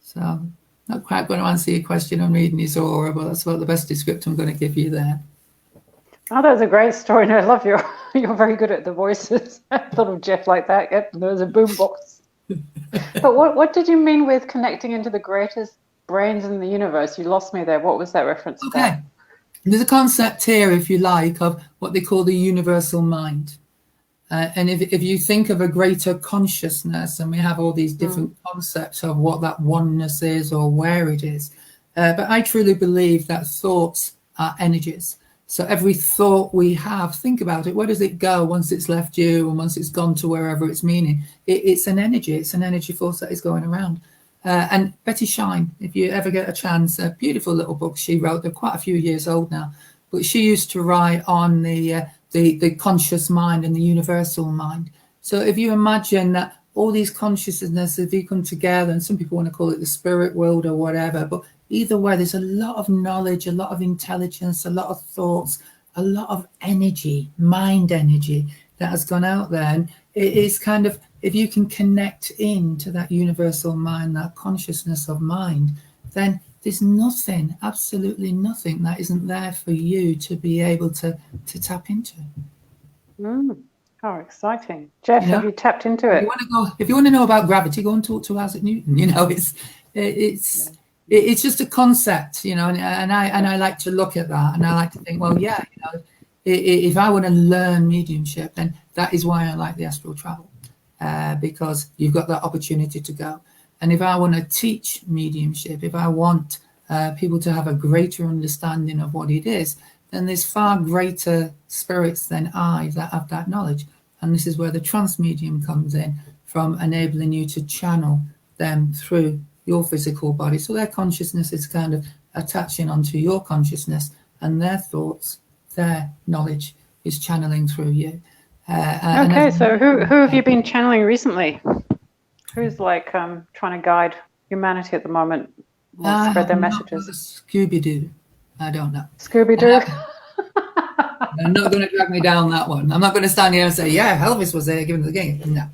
So, not quite going to answer your question on reading his aura, but that's about the best description I'm going to give you there. Oh, that was a great story. And I love you're very good at the voices. I thought of Jeff like that. Yep, there was a boombox. But what did you mean with connecting into the greatest brains in the universe? You lost me there. What was that reference? Okay. About? There's a concept here, if you like, of what they call the universal mind. And if you think of a greater consciousness, and we have all these different concepts of what that oneness is or where it is. But I truly believe that thoughts are energies. So every thought we have, think about it. Where does it go once it's left you and once it's gone to wherever it's meaning? It's an energy. It's an energy force that is going around. And Betty Shine, if you ever get a chance, a beautiful little book she wrote. They're quite a few years old now. but she used to write on the conscious mind and the universal mind. So if you imagine that all these consciousnesses, if you come together, and some people want to call it the spirit world or whatever, but either way, there's a lot of knowledge, a lot of intelligence, a lot of thoughts, a lot of energy, mind energy that has gone out there. And it is kind of, if you can connect into that universal mind, that consciousness of mind, then there's nothing, absolutely nothing that isn't there for you to be able to tap into. How exciting. Jeff, have you tapped into it? If you want to know about gravity, go and talk to Isaac Newton. It's just a concept, and I like to look at that, and I like to think, well, yeah, if I want to learn mediumship, then that is why I like the astral travel, because you've got that opportunity to go. And if I want to teach mediumship, if I want people to have a greater understanding of what it is, then there's far greater spirits than I that have that knowledge. And this is where the trance medium comes in, from enabling you to channel them through your physical body. So their consciousness is kind of attaching onto your consciousness, and their thoughts, their knowledge is channeling through you. Okay, so who have you been channeling recently? Who's trying to guide humanity at the moment? Spread their messages. Scooby-Doo. I don't know. Scooby-Doo? I'm not going to drag me down that one. I'm not going to stand here and say, yeah, Elvis was there giving the game. No.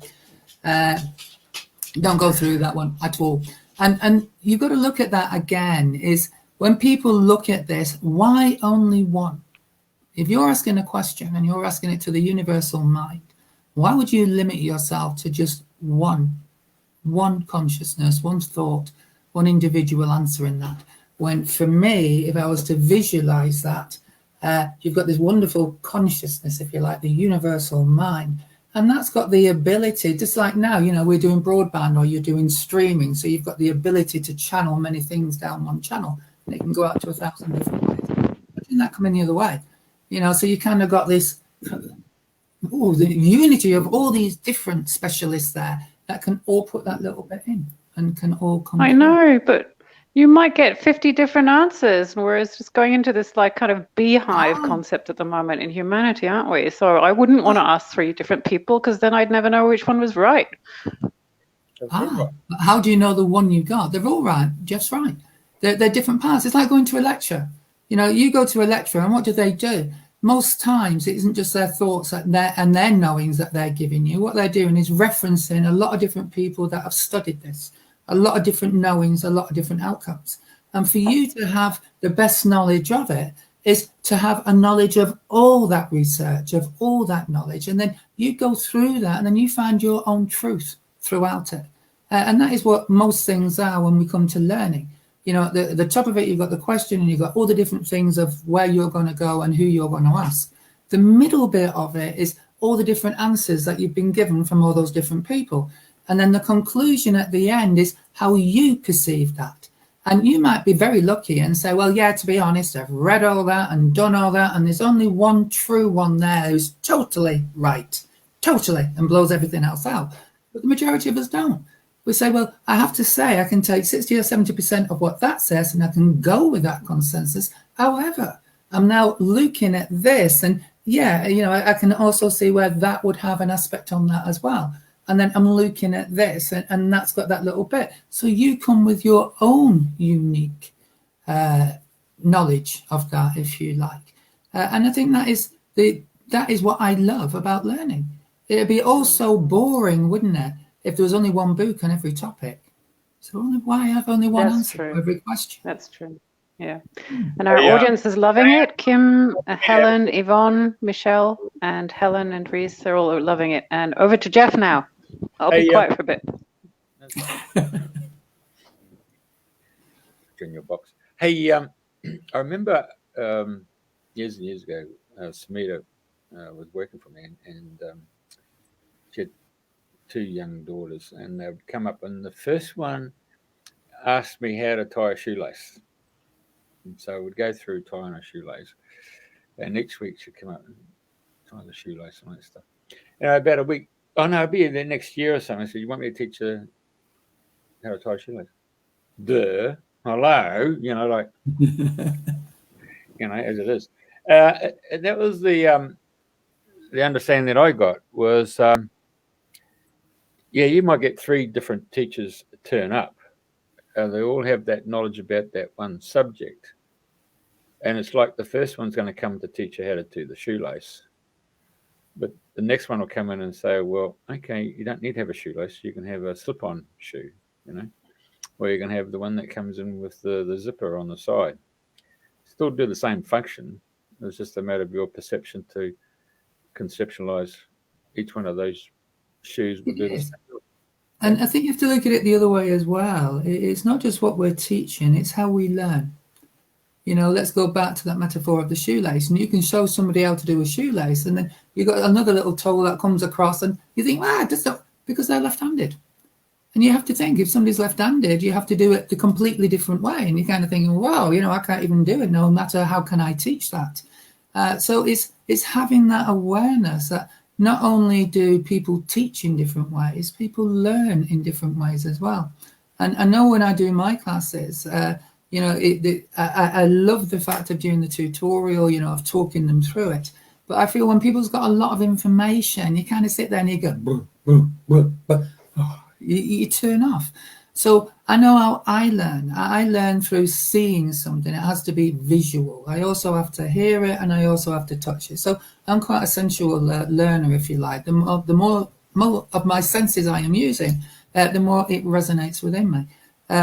Don't go through that one at all. And you've got to look at that again, is when people look at this, why only one? If you're asking a question and you're asking it to the universal mind, why would you limit yourself to just one consciousness, one thought, one individual answer in that? When for me, if I was to visualize that, you've got this wonderful consciousness, if you like, the universal mind. And that's got the ability, just like now, we're doing broadband or you're doing streaming. So you've got the ability to channel many things down one channel. And it can go out to 1,000 different ways. Imagine that coming the other way. So you kind of got this, the unity of all these different specialists there that can all put that little bit in and can all come. I know, but you might get 50 different answers, whereas just going into this kind of beehive concept at the moment in humanity, aren't we? So I wouldn't want to ask 3 different people, because then I'd never know which one was right. How do you know the one you got? They're all right. Jeff's right. They're different paths. It's like going to a lecture. You go to a lecture, and what do? Most times it isn't just their thoughts and their knowings that they're giving you. What they're doing is referencing a lot of different people that have studied this, a lot of different knowings, a lot of different outcomes. And for you to have the best knowledge of it is to have a knowledge of all that research, of all that knowledge. And then you go through that and then you find your own truth throughout it. And that is what most things are when we come to learning. At the top of it, you've got the question and you've got all the different things of where you're going to go and who you're going to ask. The middle bit of it is all the different answers that you've been given from all those different people. And then the conclusion at the end is how you perceive that. And you might be very lucky and say, well, yeah, to be honest, I've read all that and done all that, and there's only one true one there who's totally right, totally, and blows everything else out. But the majority of us don't. We say, well, I have to say I can take 60 or 70% of what that says and I can go with that consensus. However, I'm now looking at this and I can also see where that would have an aspect on that as well. And then I'm looking at this and that's got that little bit. So you come with your own unique knowledge of that, if you like. And I think that is what I love about learning. It'd be all so boring, wouldn't it, if there was only one book on every topic? So why have only one answer for every question? That's true. Yeah. And our audience is loving it. Kim, Helen, Yvonne, Michelle, and Helen and Reese, they're all loving it. And over to Jeff now. I'll be quiet for a bit. In your box. Hey, I remember years and years ago, Samita was working for me, and she had 2 young daughters, and they would come up, and the first one asked me how to tie a shoelace. And so we'd go through tying a shoelace, and next week she'd come up and tie the shoelace and all that stuff. About a week, it'd be the next year or something. I said, you want me to teach her how to tie a shoelace? Hello, as it is. That was the understanding that I got was, yeah, you might get 3 different teachers turn up. They all have that knowledge about that one subject. And it's like the first one's going to come to teach you how to do the shoelace. But the next one will come in and say, well, okay, you don't need to have a shoelace. You can have a slip-on shoe, or you can have the one that comes in with the zipper on the side. Still do the same function. It's just a matter of your perception to conceptualize each one of those shoes will do the same. And I think you have to look at it the other way as well. It's not just what we're teaching, it's how we learn. Let's go back to that metaphor of the shoelace. And you can show somebody how to do a shoelace, and then you've got another little toe that comes across, and you think, just not, because they're left-handed. And you have to think, if somebody's left-handed, you have to do it the completely different way. And you're kind of thinking, wow, I can't even do it, no matter how can I teach that. So it's having that awareness that not only do people teach in different ways, people learn in different ways as well. And I know when I do my classes, I love the fact of doing the tutorial, of talking them through it. But I feel when people's got a lot of information, you kind of sit there and you go, you turn off. So I know how I learn. I learn through seeing something. It has to be visual. I also have to hear it, and I also have to touch it. So I'm quite a sensual learner, if you like. The more of my senses I am using, the more it resonates within me.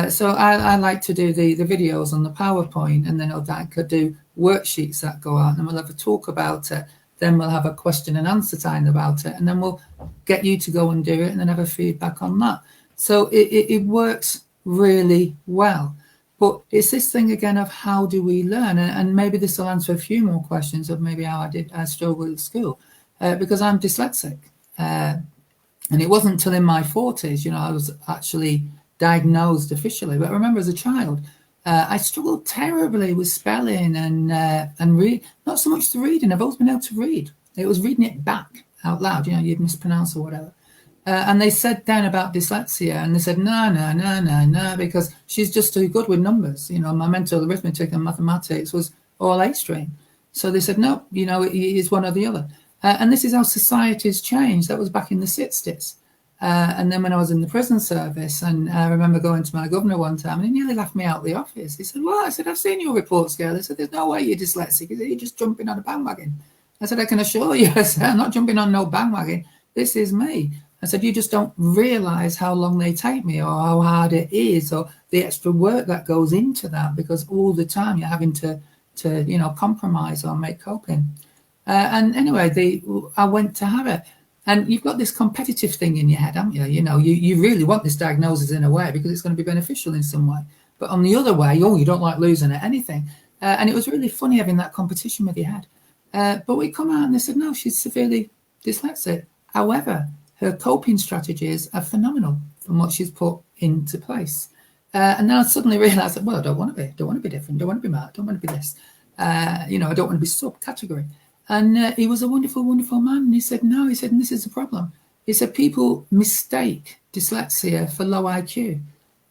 So I like to do the videos on the PowerPoint, and then I could do worksheets that go out, and we'll have a talk about it. Then we'll have a question and answer time about it, and then we'll get you to go and do it, and then have a feedback on that. So it works really well. But it's this thing again of how do we learn? And maybe this will answer a few more questions of maybe how I struggled at school, because I'm dyslexic. And it wasn't until in my 40s, I was actually diagnosed officially. But I remember as a child, I struggled terribly with spelling and read. Not so much the reading. I've always been able to read. It was reading it back out loud. You'd mispronounce or whatever. And they said then about dyslexia, and they said, no, because she's just too good with numbers. My mental arithmetic and mathematics was all A stream. So they said, no, it's one or the other. And this is how society's changed. That was back in the 60s. And then when I was in the prison service, and I remember going to my governor one time, and he nearly laughed me out of the office. He said, what? I said, I've seen your reports, Gail. He said, there's no way you're dyslexic. He said, you're just jumping on a bandwagon. I said, I can assure you, I said, I'm not jumping on no bandwagon. This is me. I said, you just don't realize how long they take me, or how hard it is, or the extra work that goes into that, because all the time you're having to compromise or make coping. And anyway, I went to have it. And you've got this competitive thing in your head, haven't you? You really want this diagnosis in a way because it's going to be beneficial in some way. But on the other way, you don't like losing at anything. And it was really funny having that competition with your head. But we come out and they said, no, she's severely dyslexic. However, her coping strategies are phenomenal from what she's put into place. And then I suddenly realized that, well, I don't want to be different. Don't want to be mad. Don't want to be this. I don't want to be subcategory. And he was a wonderful, wonderful man. And he said, no, and this is the problem. He said, people mistake dyslexia for low IQ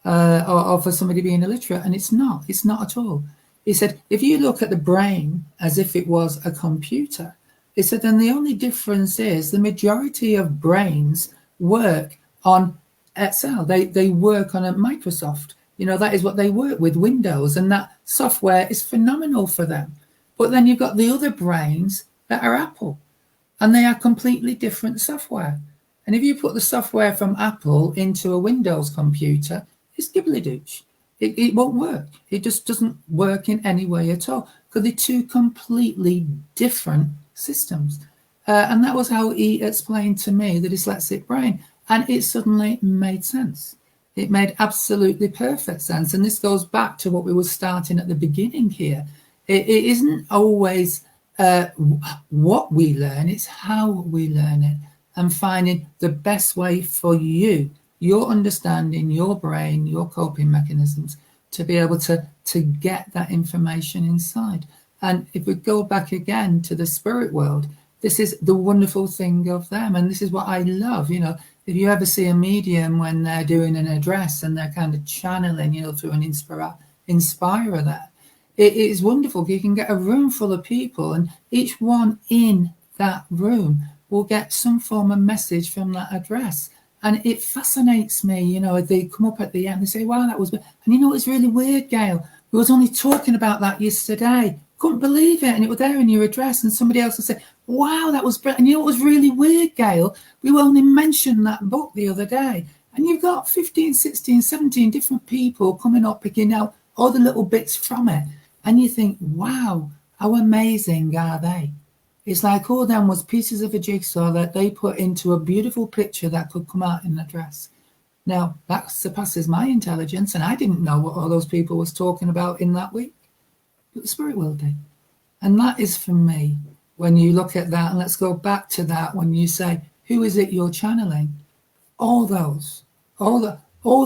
or for somebody being illiterate. And it's not at all. He said, if you look at the brain as if it was a computer, he said, then the only difference is the majority of brains work on Excel. They work on a Microsoft. That is what they work with, Windows. And that software is phenomenal for them. But then you've got the other brains that are Apple, and they are completely different software. And if you put the software from Apple into a Windows computer, it's gibbly-douche. It won't work. It just doesn't work in any way at all, because they're two completely different systems. And that was how he explained to me the dyslexic brain. And it suddenly made sense. It made absolutely perfect sense. And this goes back to what we were starting at the beginning here. It isn't always what we learn, it's how we learn it, and finding the best way for you, your understanding, your brain, your coping mechanisms, to be able to get that information inside. And if we go back again to the spirit world, this is the wonderful thing of them. And this is what I love. If you ever see a medium when they're doing an address and they're kind of channeling, through an inspirer there, it is wonderful. You can get a room full of people, and each one in that room will get some form of message from that address. And it fascinates me, you know, they come up at the end and say, wow, that was, and you know, it's really weird, Gail. We was only talking about that yesterday. Couldn't believe it. And it was there in your address, and somebody else will say, wow, that was brilliant. And you know what was really weird, Gail? We only mentioned that book the other day. And you've got 15, 16, 17 different people coming up, picking out all the little bits from it. And you think, wow, how amazing are they? It's like all them was pieces of a jigsaw that they put into a beautiful picture that could come out in a dress. Now, that surpasses my intelligence, and I didn't know what all those people was talking about in that week. But the spirit world did. And that is for me, when you look at that, and let's go back to that, when you say, who is it you're channeling? All those, all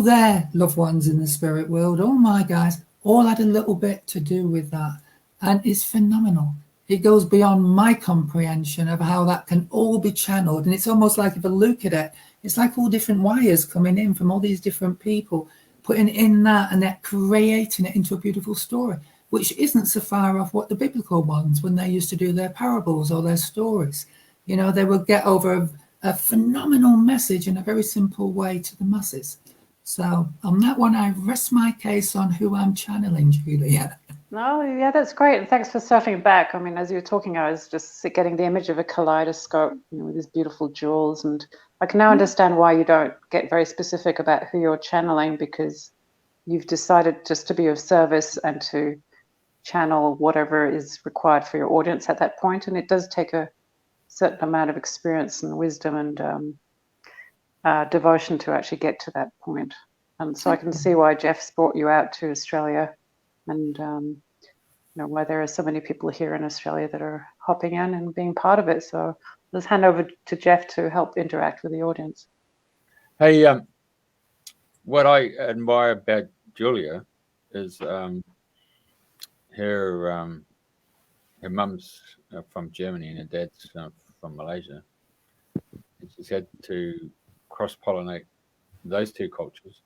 their loved ones in the spirit world, all my guys, all had a little bit to do with that. And it's phenomenal. It goes beyond my comprehension of how that can all be channeled. And it's almost like, if I look at it, it's like all different wires coming in from all these different people, putting in that, and they're creating it into a beautiful story, which isn't so far off what the biblical ones, when they used to do their parables or their stories. You know, they would get over a phenomenal message in a very simple way to the masses. So on that one, I rest my case on who I'm channeling, Julia. No, yeah, that's great. And thanks for surfing back. I mean, as you were talking, I was just getting the image of a kaleidoscope, you know, with these beautiful jewels. And I can now understand why you don't get very specific about who you're channeling, because you've decided just to be of service and to channel whatever is required for your audience at that point. And it does take a certain amount of experience and wisdom and devotion to actually get to that point. And so I can see why Jeff's brought you out to Australia, and you know, why there are so many people here in Australia that are hopping in and being part of it. So let's hand over to Jeff to help interact with the audience. Hey, what I admire about Julia is her mum's from Germany and her dad's from Malaysia. And she's had to cross-pollinate those two cultures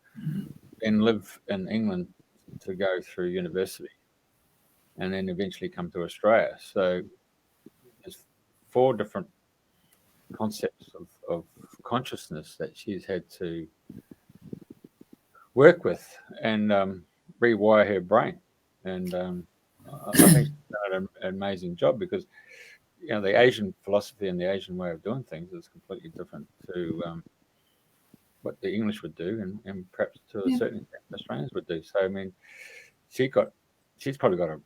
and live in England to go through university, and then eventually come to Australia. So there's 4 different concepts of consciousness that she's had to work with and rewire her brain. And I think she's done an amazing job, because you know, the Asian philosophy and the Asian way of doing things is completely different to what the English would do, and perhaps to a certain extent Australians would do. So I mean, she's probably got a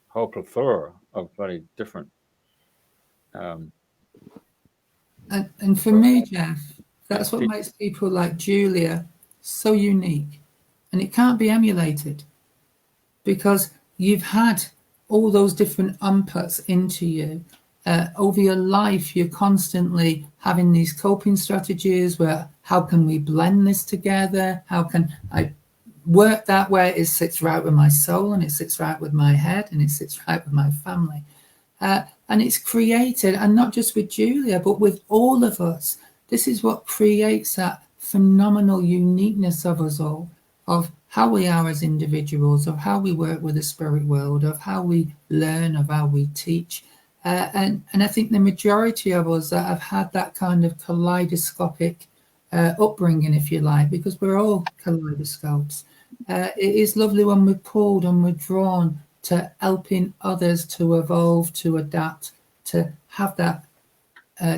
whole plethora of very different. And for me, Jeff, that's what makes people like Julia so unique, and it can't be emulated, because you've had all those different inputs into you. Over your life, you're constantly having these coping strategies where, how can we blend this together? How can I work that way? It sits right with my soul, and it sits right with my head, and it sits right with my family. And it's created, and not just with Julia, but with all of us. This is what creates that phenomenal uniqueness of us all, of how we are as individuals, of how we work with the spirit world, of how we learn, of how we teach. And I think the majority of us that have had that kind of kaleidoscopic upbringing, if you like, because we're all kaleidoscopes. It is lovely when we're pulled and we're drawn to helping others to evolve, to adapt, to have that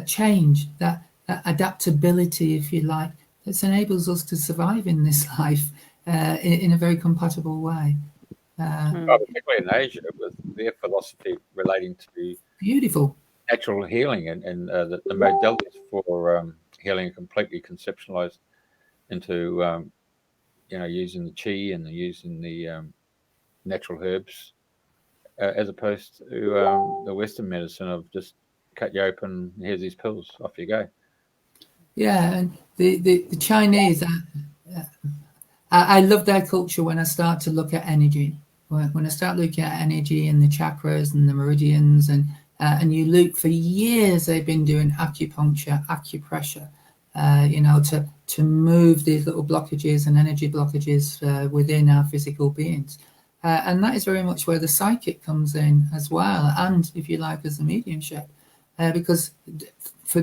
change, that adaptability, if you like, that enables us to survive in this life in a very compatible way. Particularly in Asia, with their philosophy relating to beautiful natural healing, and the modalities for healing are completely conceptualized into you know, using the chi and using the natural herbs, as opposed to the Western medicine of just cut you open, here's these pills, off you go. Yeah, and the Chinese, I love their culture when I start to look at energy. When I start looking at energy and the chakras and the meridians, and you look, for years they've been doing acupuncture, acupressure, you know, to move these little blockages and energy blockages within our physical beings. And that is very much where the psychic comes in as well, and if you like, as the mediumship, because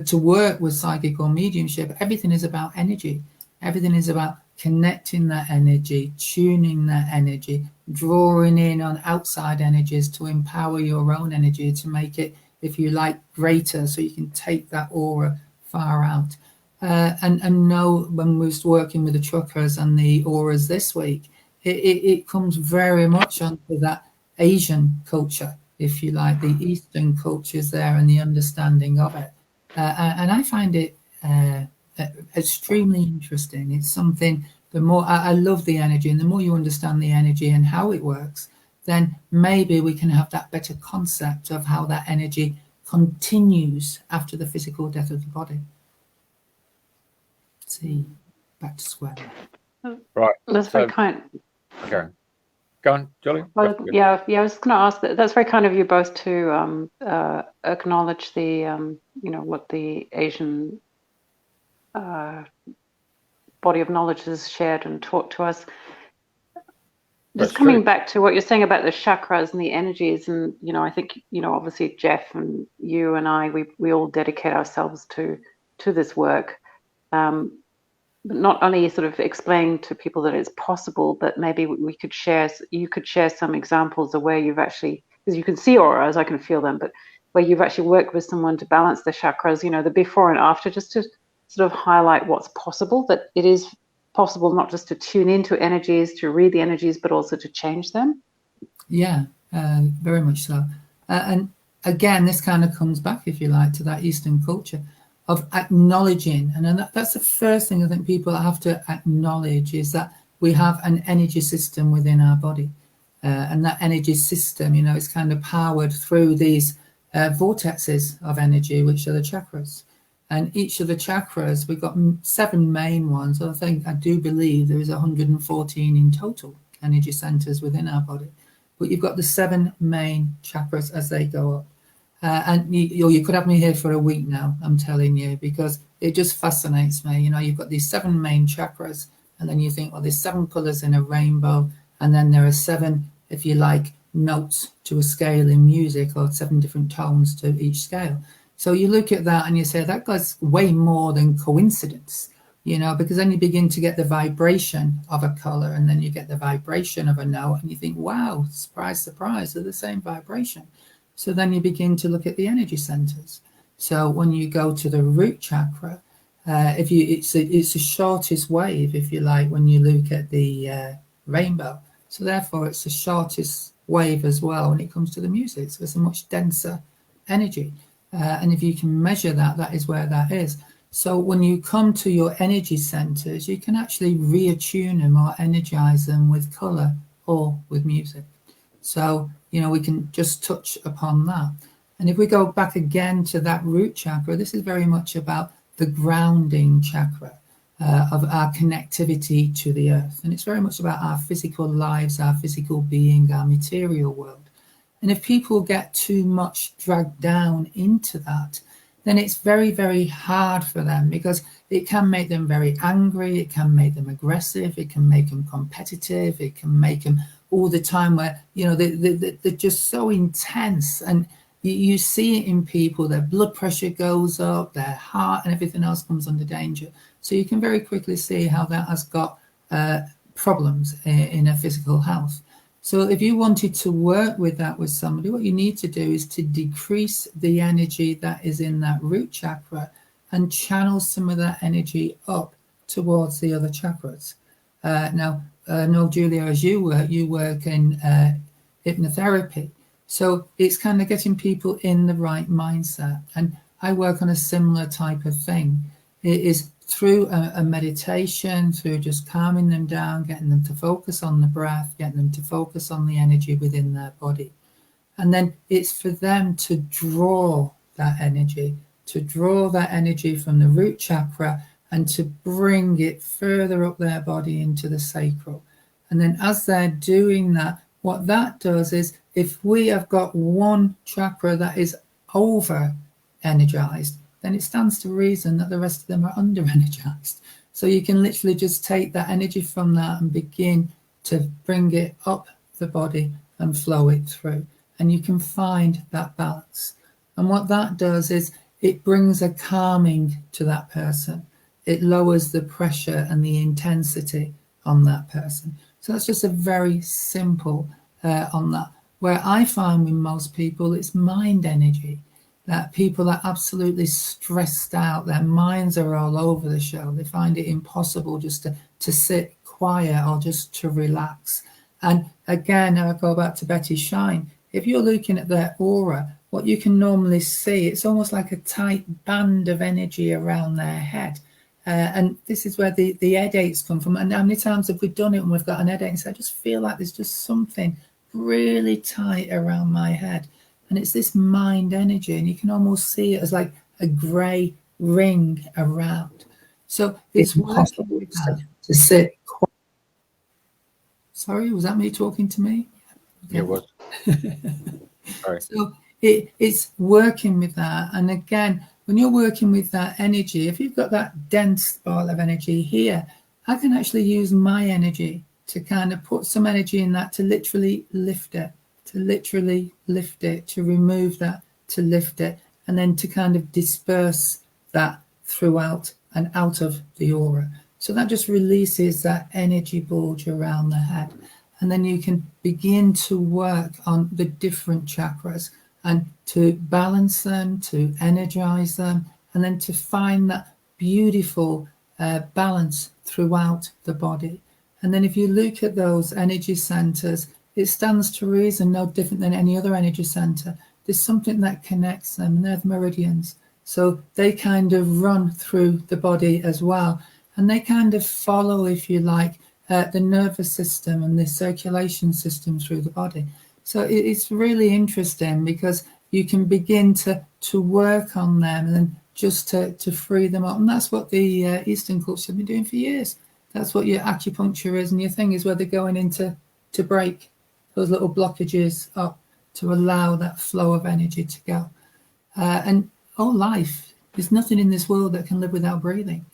to work with psychic or mediumship, everything is about energy. Everything is about connecting that energy, tuning that energy, drawing in on outside energies to empower your own energy, to make it, if you like, greater, so you can take that aura far out. And know, when we was working with the chakras and the auras this week, it comes very much onto that Asian culture, if you like, the Eastern cultures there, and the understanding of it. And I find it extremely interesting. It's something, the more I love the energy, and the more you understand the energy and how it works, then maybe we can have that better concept of how that energy continues after the physical death of the body. Let's see, back to square. Right. That's very kind. Okay. Go on, Julie. I was going to ask that. That's very kind of you both to acknowledge the, what the Asian body of knowledge has shared and taught to us. Just coming back to what you're saying about the chakras and the energies, and I think obviously Jeff and you and I, we all dedicate ourselves to this work. But not only sort of explain to people that it's possible, but maybe you could share some examples of where you've actually, because you can see auras, I can feel them, but where you've actually worked with someone to balance the chakras, the before and after, just to sort of highlight what's possible, that it is possible not just to tune into energies, to read the energies, but also to change them. Yeah, very much so. And again, this kind of comes back, if you like, to that Eastern culture of acknowledging, and that's the first thing I think people have to acknowledge, is that we have an energy system within our body, and that energy system, is kind of powered through these vortexes of energy, which are the chakras. And each of the chakras, we've got 7 main ones. I do believe there is 114 in total energy centers within our body, but you've got the 7 main chakras as they go up. And you could have me here for a week now, I'm telling you, because it just fascinates me. You've got these 7 main chakras, and then you think, well, there's 7 colors in a rainbow, and then there are 7, if you like, notes to a scale in music, or 7 different tones to each scale. So you look at that and you say, that goes way more than coincidence, because then you begin to get the vibration of a color, and then you get the vibration of a note, and you think, wow, surprise, surprise, they're the same vibration. So then you begin to look at the energy centers. So when you go to the root chakra, it's the shortest wave, if you like, when you look at the rainbow. So therefore, it's the shortest wave as well when it comes to the music. So it's a much denser energy. And if you can measure that, that is where that is. So when you come to your energy centers, you can actually reattune them or energize them with color or with music. So, we can just touch upon that. And if we go back again to that root chakra, this is very much about the grounding chakra of our connectivity to the earth. And it's very much about our physical lives, our physical being, our material world. And if people get too much dragged down into that, then it's very, very hard for them, because it can make them very angry, it can make them aggressive, it can make them competitive, it can make them all the time where, they're just so intense. And you see it in people, their blood pressure goes up, their heart and everything else comes under danger. So you can very quickly see how that has got problems in their physical health. So if you wanted to work with that with somebody, what you need to do is to decrease the energy that is in that root chakra and channel some of that energy up towards the other chakras. Now, I know, Julia, as you work in hypnotherapy. So it's kind of getting people in the right mindset. And I work on a similar type of thing. It is through a meditation, through just calming them down, getting them to focus on the breath, getting them to focus on the energy within their body. And then it's for them to draw that energy from the root chakra and to bring it further up their body into the sacral. And then as they're doing that, what that does is, if we have got one chakra that is over energized, then it stands to reason that the rest of them are under energized. So you can literally just take that energy from that and begin to bring it up the body and flow it through. And you can find that balance. And what that does is it brings a calming to that person. It lowers the pressure and the intensity on that person. So that's just a very simple on that. Where I find with most people, it's mind energy. That people are absolutely stressed out. Their minds are all over the show. They find it impossible just to sit quiet or just to relax. And again, I go back to Betty Shine. If you're looking at their aura, what you can normally see, it's almost like a tight band of energy around their head. And this is where the headaches come from. And how many times have we done it when we've got an headache and say, I just feel like there's just something really tight around my head. And it's this mind energy, and you can almost see it as like a grey ring around. So it's working with that to sit quiet. Sorry, was that me talking to me? Okay. It was. Sorry. So it's working with that. And again, when you're working with that energy, if you've got that dense ball of energy here, I can actually use my energy to kind of put some energy in that to literally lift it, to remove that, to lift it, and then to kind of disperse that throughout and out of the aura. So that just releases that energy bulge around the head. And then you can begin to work on the different chakras and to balance them, to energize them, and then to find that beautiful balance throughout the body. And then if you look at those energy centers, it stands to reason no different than any other energy center. There's something that connects them, and they're the meridians. So they kind of run through the body as well. And they kind of follow, if you like, the nervous system and the circulation system through the body. So it's really interesting because you can begin to work on them and then just to free them up. And that's what the Eastern culture have been doing for years. That's what your acupuncture is, and your thing is where they're going into to break those little blockages up to allow that flow of energy to go. And life, there's nothing in this world that can live without breathing.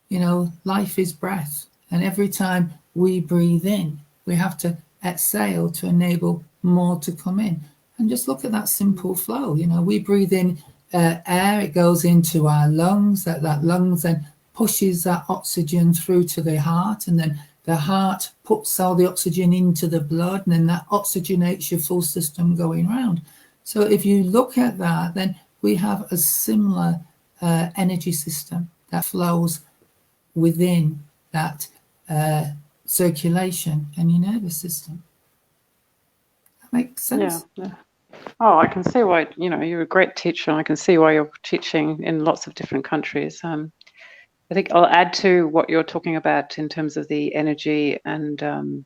You know, life is breath. And every time we breathe in, we have to exhale to enable more to come in. And just look at that simple flow. You know, we breathe in air, it goes into our lungs, that lungs then pushes that oxygen through to the heart, and then the heart puts all the oxygen into the blood, and then that oxygenates your full system going round. So if you look at that, then we have a similar energy system that flows within that circulation and your nervous system. That makes sense? Yeah. Oh, I can see why, you're a great teacher, and I can see why you're teaching in lots of different countries. I think I'll add to what you're talking about in terms of the energy and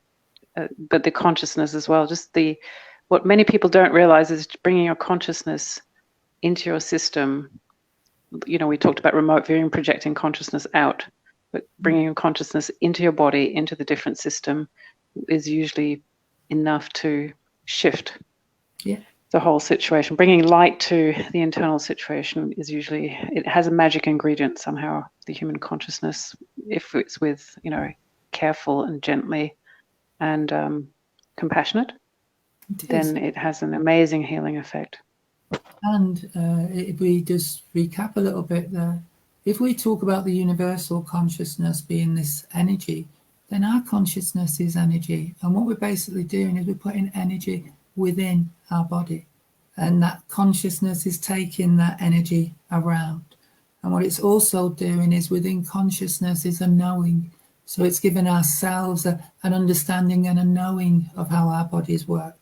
but the consciousness as well. Just what many people don't realize is bringing your consciousness into your system. We talked about remote viewing, projecting consciousness out, but bringing your consciousness into your body, into the different system, is usually enough to shift the whole situation. Bringing light to the internal situation is usually, it has a magic ingredient somehow, the human consciousness, if it's with, careful and gently and compassionate, then it has an amazing healing effect. And if we just recap a little bit there, if we talk about the universal consciousness being this energy, then our consciousness is energy. And what we're basically doing is we're putting energy within our body. And that consciousness is taking that energy around. And what it's also doing is within consciousness is a knowing. So it's giving ourselves an understanding and a knowing of how our bodies work.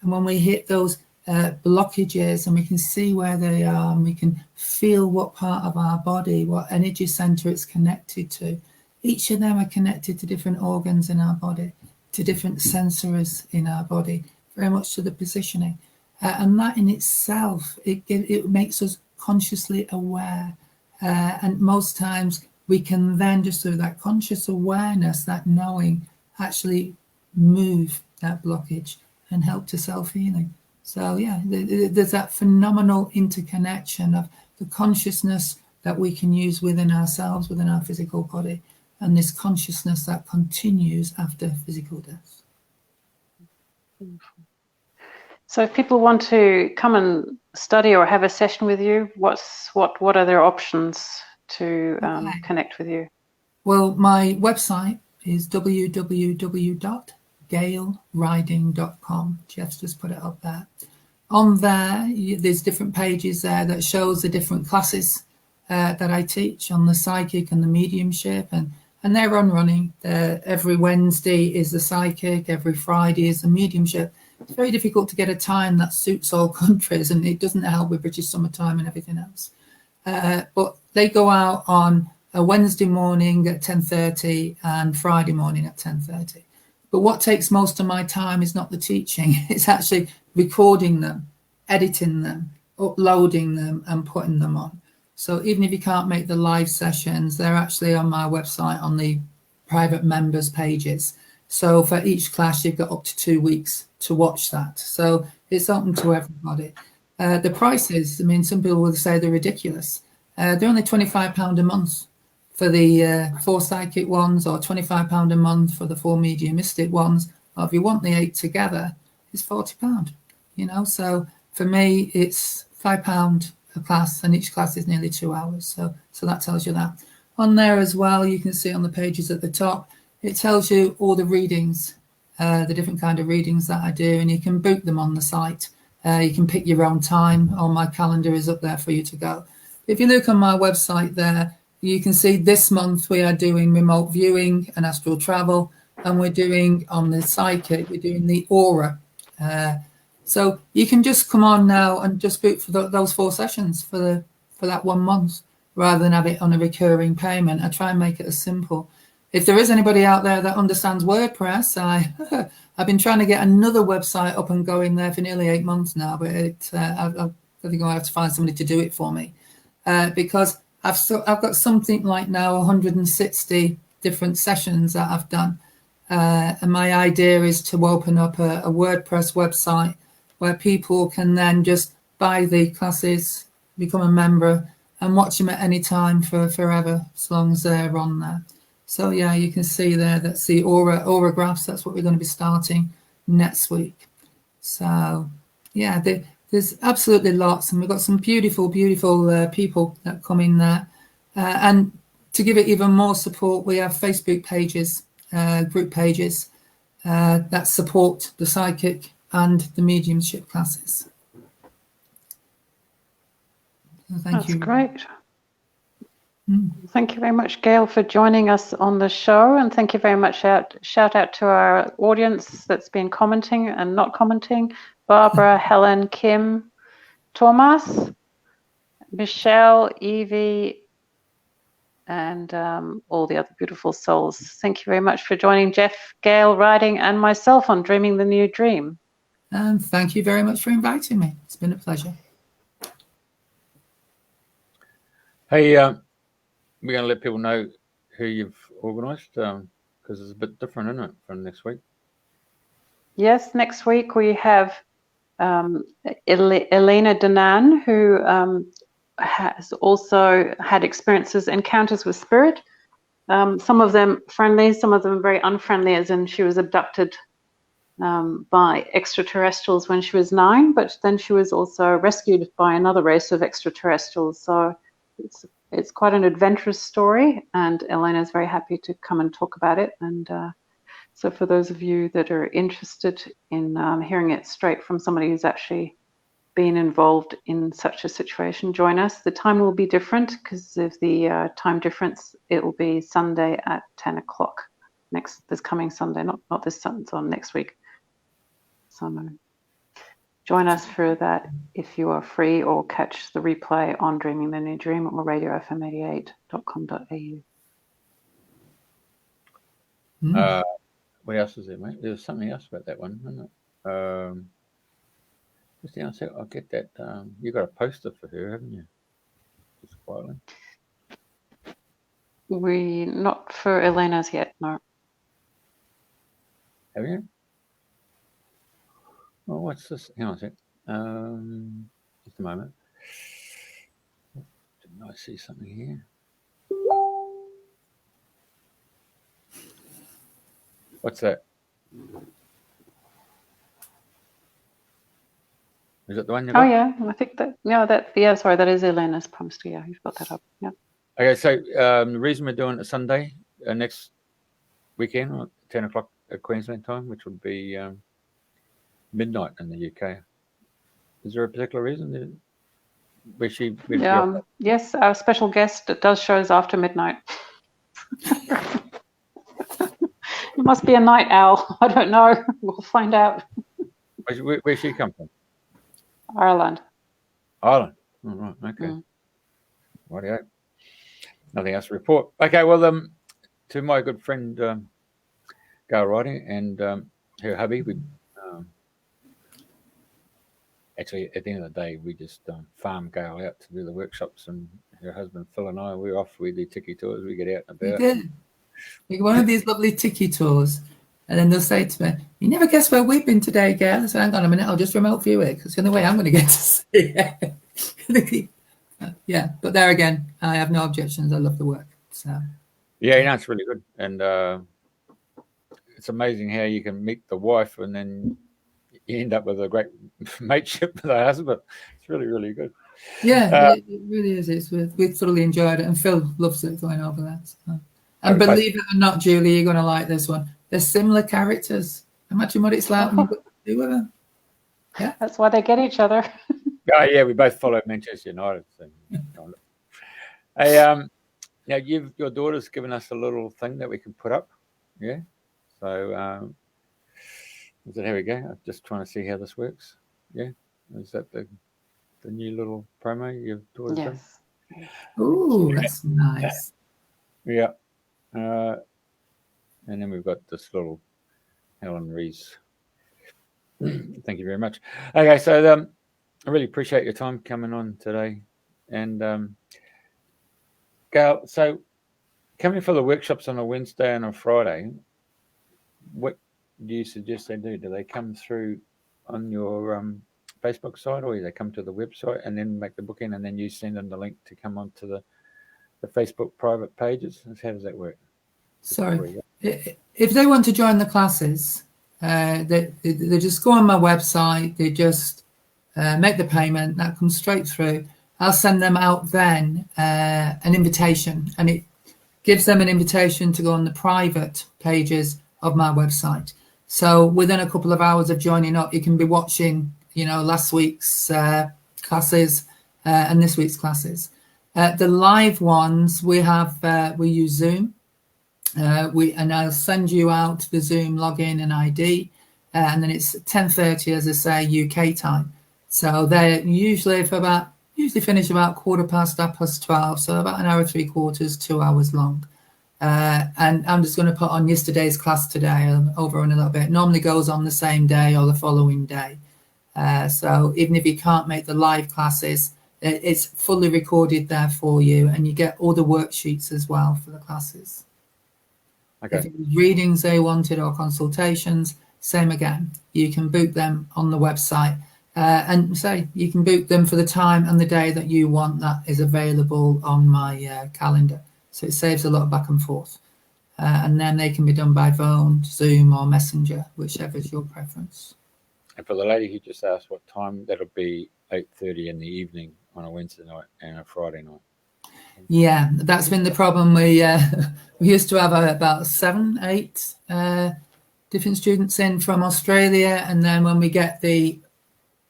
And when we hit those blockages and we can see where they are, and we can feel what part of our body, what energy center it's connected to. Each of them are connected to different organs in our body, to different sensories in our body, very much to the positioning. And that in itself, it makes us consciously aware. And most times we can then, just through that conscious awareness, that knowing, actually move that blockage and help to self-healing. So yeah, there's that phenomenal interconnection of the consciousness that we can use within ourselves, within our physical body, and this consciousness that continues after physical death. So if people want to come and study or have a session with you, what are their options to connect with you? Well, my website is www.gailriding.com. Jeff's just put it up there. On there, there's different pages there that shows the different classes that I teach on the psychic and the mediumship, and they're running. Every Wednesday is the psychic, every Friday is the mediumship. It's very difficult to get a time that suits all countries, and it doesn't help with British summertime and everything else. But they go out on a Wednesday morning at 10:30 and Friday morning at 10:30. But what takes most of my time is not the teaching. It's actually recording them, editing them, uploading them, and putting them on. So even if you can't make the live sessions, they're actually on my website on the private members pages. So for each class, you've got up to 2 weeks to watch that. So it's open to everybody. The prices, I mean, some people will say they're ridiculous. They're only £25 a month for the 4 psychic ones, or £25 a month for the 4 mediumistic ones. Or if you want the 8 together, it's £40. So for me, it's £5 a class, and each class is nearly 2 hours. So that tells you that. On there as well, you can see on the pages at the top, it tells you all the readings, the different kind of readings that I do, and you can book them on the site. You can pick your own time. All my calendar is up there for you to go. If you look on my website there, you can see this month we are doing remote viewing and astral travel, and we're doing on the psychic, we're doing the aura. So you can just come on now and just book for those 4 sessions for that 1 month, rather than have it on a recurring payment. I try and make it as simple. If there is anybody out there that understands WordPress, I've been trying to get another website up and going there for nearly 8 months now, but I think I have to find somebody to do it for me, because I've got something like now 160 different sessions that I've done, and my idea is to open up a WordPress website where people can then just buy the classes, become a member, and watch them at any time for forever, as long as they're on there. So yeah, you can see there, that's the aura graphs. That's what we're going to be starting next week. So yeah, there's absolutely lots, and we've got some beautiful people that come in there. And to give it even more support, we have Facebook pages, group pages that support the psychic and the mediumship classes. So thank you. That's great. Thank you very much, Gail, for joining us on the show, and thank you very much. Shout out to our audience that's been commenting and not commenting: Barbara, Helen, Kim, Thomas, Michelle, Evie, and all the other beautiful souls. Thank you very much for joining Jeff, Gail Riding, and myself on Dreaming the New Dream. And thank you very much for inviting me. It's been a pleasure. Hey, we're going to let people know who you've organised, because it's a bit different, isn't it, from next week? Yes, next week we have Elena Danan, who has also had encounters with spirit. Some of them friendly, some of them very unfriendly, as in she was abducted by extraterrestrials when she was 9, but then she was also rescued by another race of extraterrestrials. So it's quite an adventurous story, and Elena is very happy to come and talk about it. And so for those of you that are interested in hearing it straight from somebody who's actually been involved in such a situation, join us. The time will be different because of the time difference. It will be Sunday at 10 o'clock this coming Sunday, not this Sunday, on next week. So join us for that if you are free, or catch the replay on Dreaming the New Dream or radiofm88.com.au. What else is there, mate? There was something else about that one, isn't it? Just the answer. I'll get that. You got a poster for her, haven't you? Just quietly. Not for Elena's yet, no. Have you? Oh, what's this? Hang on a sec. Just a moment. Didn't I see something here? What's that? Is it the one you Oh got? yeah, I think sorry, that is Elena's poster. Yeah, you've got that up. Yeah. Okay, so the reason we're doing it Sunday next weekend, 10 o'clock at Queensland time, which would be midnight in the UK. Is there a particular reason? Yes, our special guest does shows after midnight. It must be a night owl. I don't know. We'll find out. Where's she come from? Ireland. Ireland. All right. Okay. Rightio. Nothing else to report. Okay. Well, to my good friend Gail Riding and her hubby, we actually at the end of the day we just farm Gail out to do the workshops, and her husband Phil and I, we're off. We do tiki tours. We get out and about. We did. We go one of these lovely tiki tours, and then they'll say to me, "You never guess where we've been today, Gail." I said, "Hang on a minute, I'll just remote view it because it's the only way I'm going to get to see it." Yeah, but there again, I have no objections. I love the work. So yeah, it's really good, and it's amazing how you can meet the wife and then you end up with a great mateship with her husband. It's really, really good. Yeah, it really is. We thoroughly enjoyed it, and Phil loves it going over that. So. And believe it or not, Julie, you're going to like this one. They're similar characters. Imagine what it's like when you've got to do with them. Yeah, that's why they get each other. Oh yeah, we both follow Manchester United. So. Hey, now your daughter's given us a little thing that we can put up. Yeah. So here we go. I'm just trying to see how this works. Yeah. Is that the new little promo your daughter's done? Yes. Oh, that's nice. Yeah. And then we've got this little Helen Rees. Thank you very much. Okay, so I really appreciate your time coming on today. And Gail, so coming for the workshops on a Wednesday and a Friday, what do you suggest they do? Do they come through on your Facebook site, or do they come to the website and then make the booking, and then you send them the link to come onto the Facebook private pages? How does that work? Sorry. If they want to join the classes, they just go on my website, they just make the payment, that comes straight through. I'll send them out then an invitation, and it gives them an invitation to go on the private pages of my website. So within a couple of hours of joining up, you can be watching, last week's classes and this week's classes. The live ones, we use Zoom. And I'll send you out the Zoom login and ID, and then it's 10:30, as I say, UK time. So they usually finish about 12:15, so about an hour 3/4, 2 hours long. And I'm just going to put on yesterday's class today, over on a little bit. It normally goes on the same day or the following day. So even if you can't make the live classes, it's fully recorded there for you, and you get all the worksheets as well for the classes. Okay. If it was readings they wanted or consultations, same again. You can book them on the website, and say you can book them for the time and the day that you want. That is available on my calendar, so it saves a lot of back and forth. And then they can be done by phone, Zoom, or Messenger, whichever is your preference. And for the lady who just asked what time, that'll be 8:30 in the evening on a Wednesday night and a Friday night. Yeah, that's been the problem. We used to have about 7, 8 different students in from Australia, and then when we get the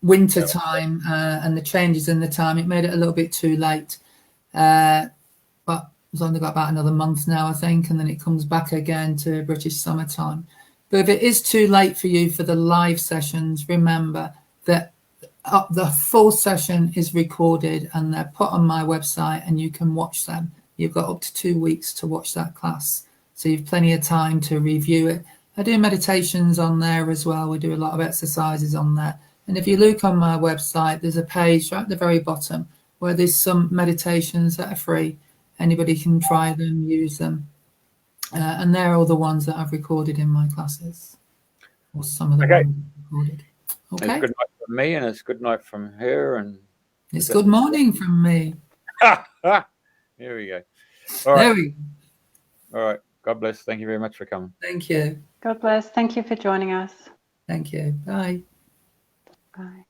winter time and the changes in the time, it made it a little bit too late. But it's only got about another month now, I think, and then it comes back again to British summertime. But if it is too late for you for the live sessions, remember that the full session is recorded and they're put on my website, and you can watch them. You've got up to 2 weeks to watch that class, so you've plenty of time to review it. I do meditations on there as well. We do a lot of exercises on there, and if you look on my website, there's a page right at the very bottom where there's some meditations that are free. Anybody can try them, use them, and they're all the ones that I've recorded in my classes, or some of the ones recorded. Okay. It's good night from me, and it's good night from her, and it's good morning from me. Here we go. All right. There we go. All right. God bless. Thank you very much for coming. Thank you. God bless. Thank you for joining us. Thank you. Bye. Bye.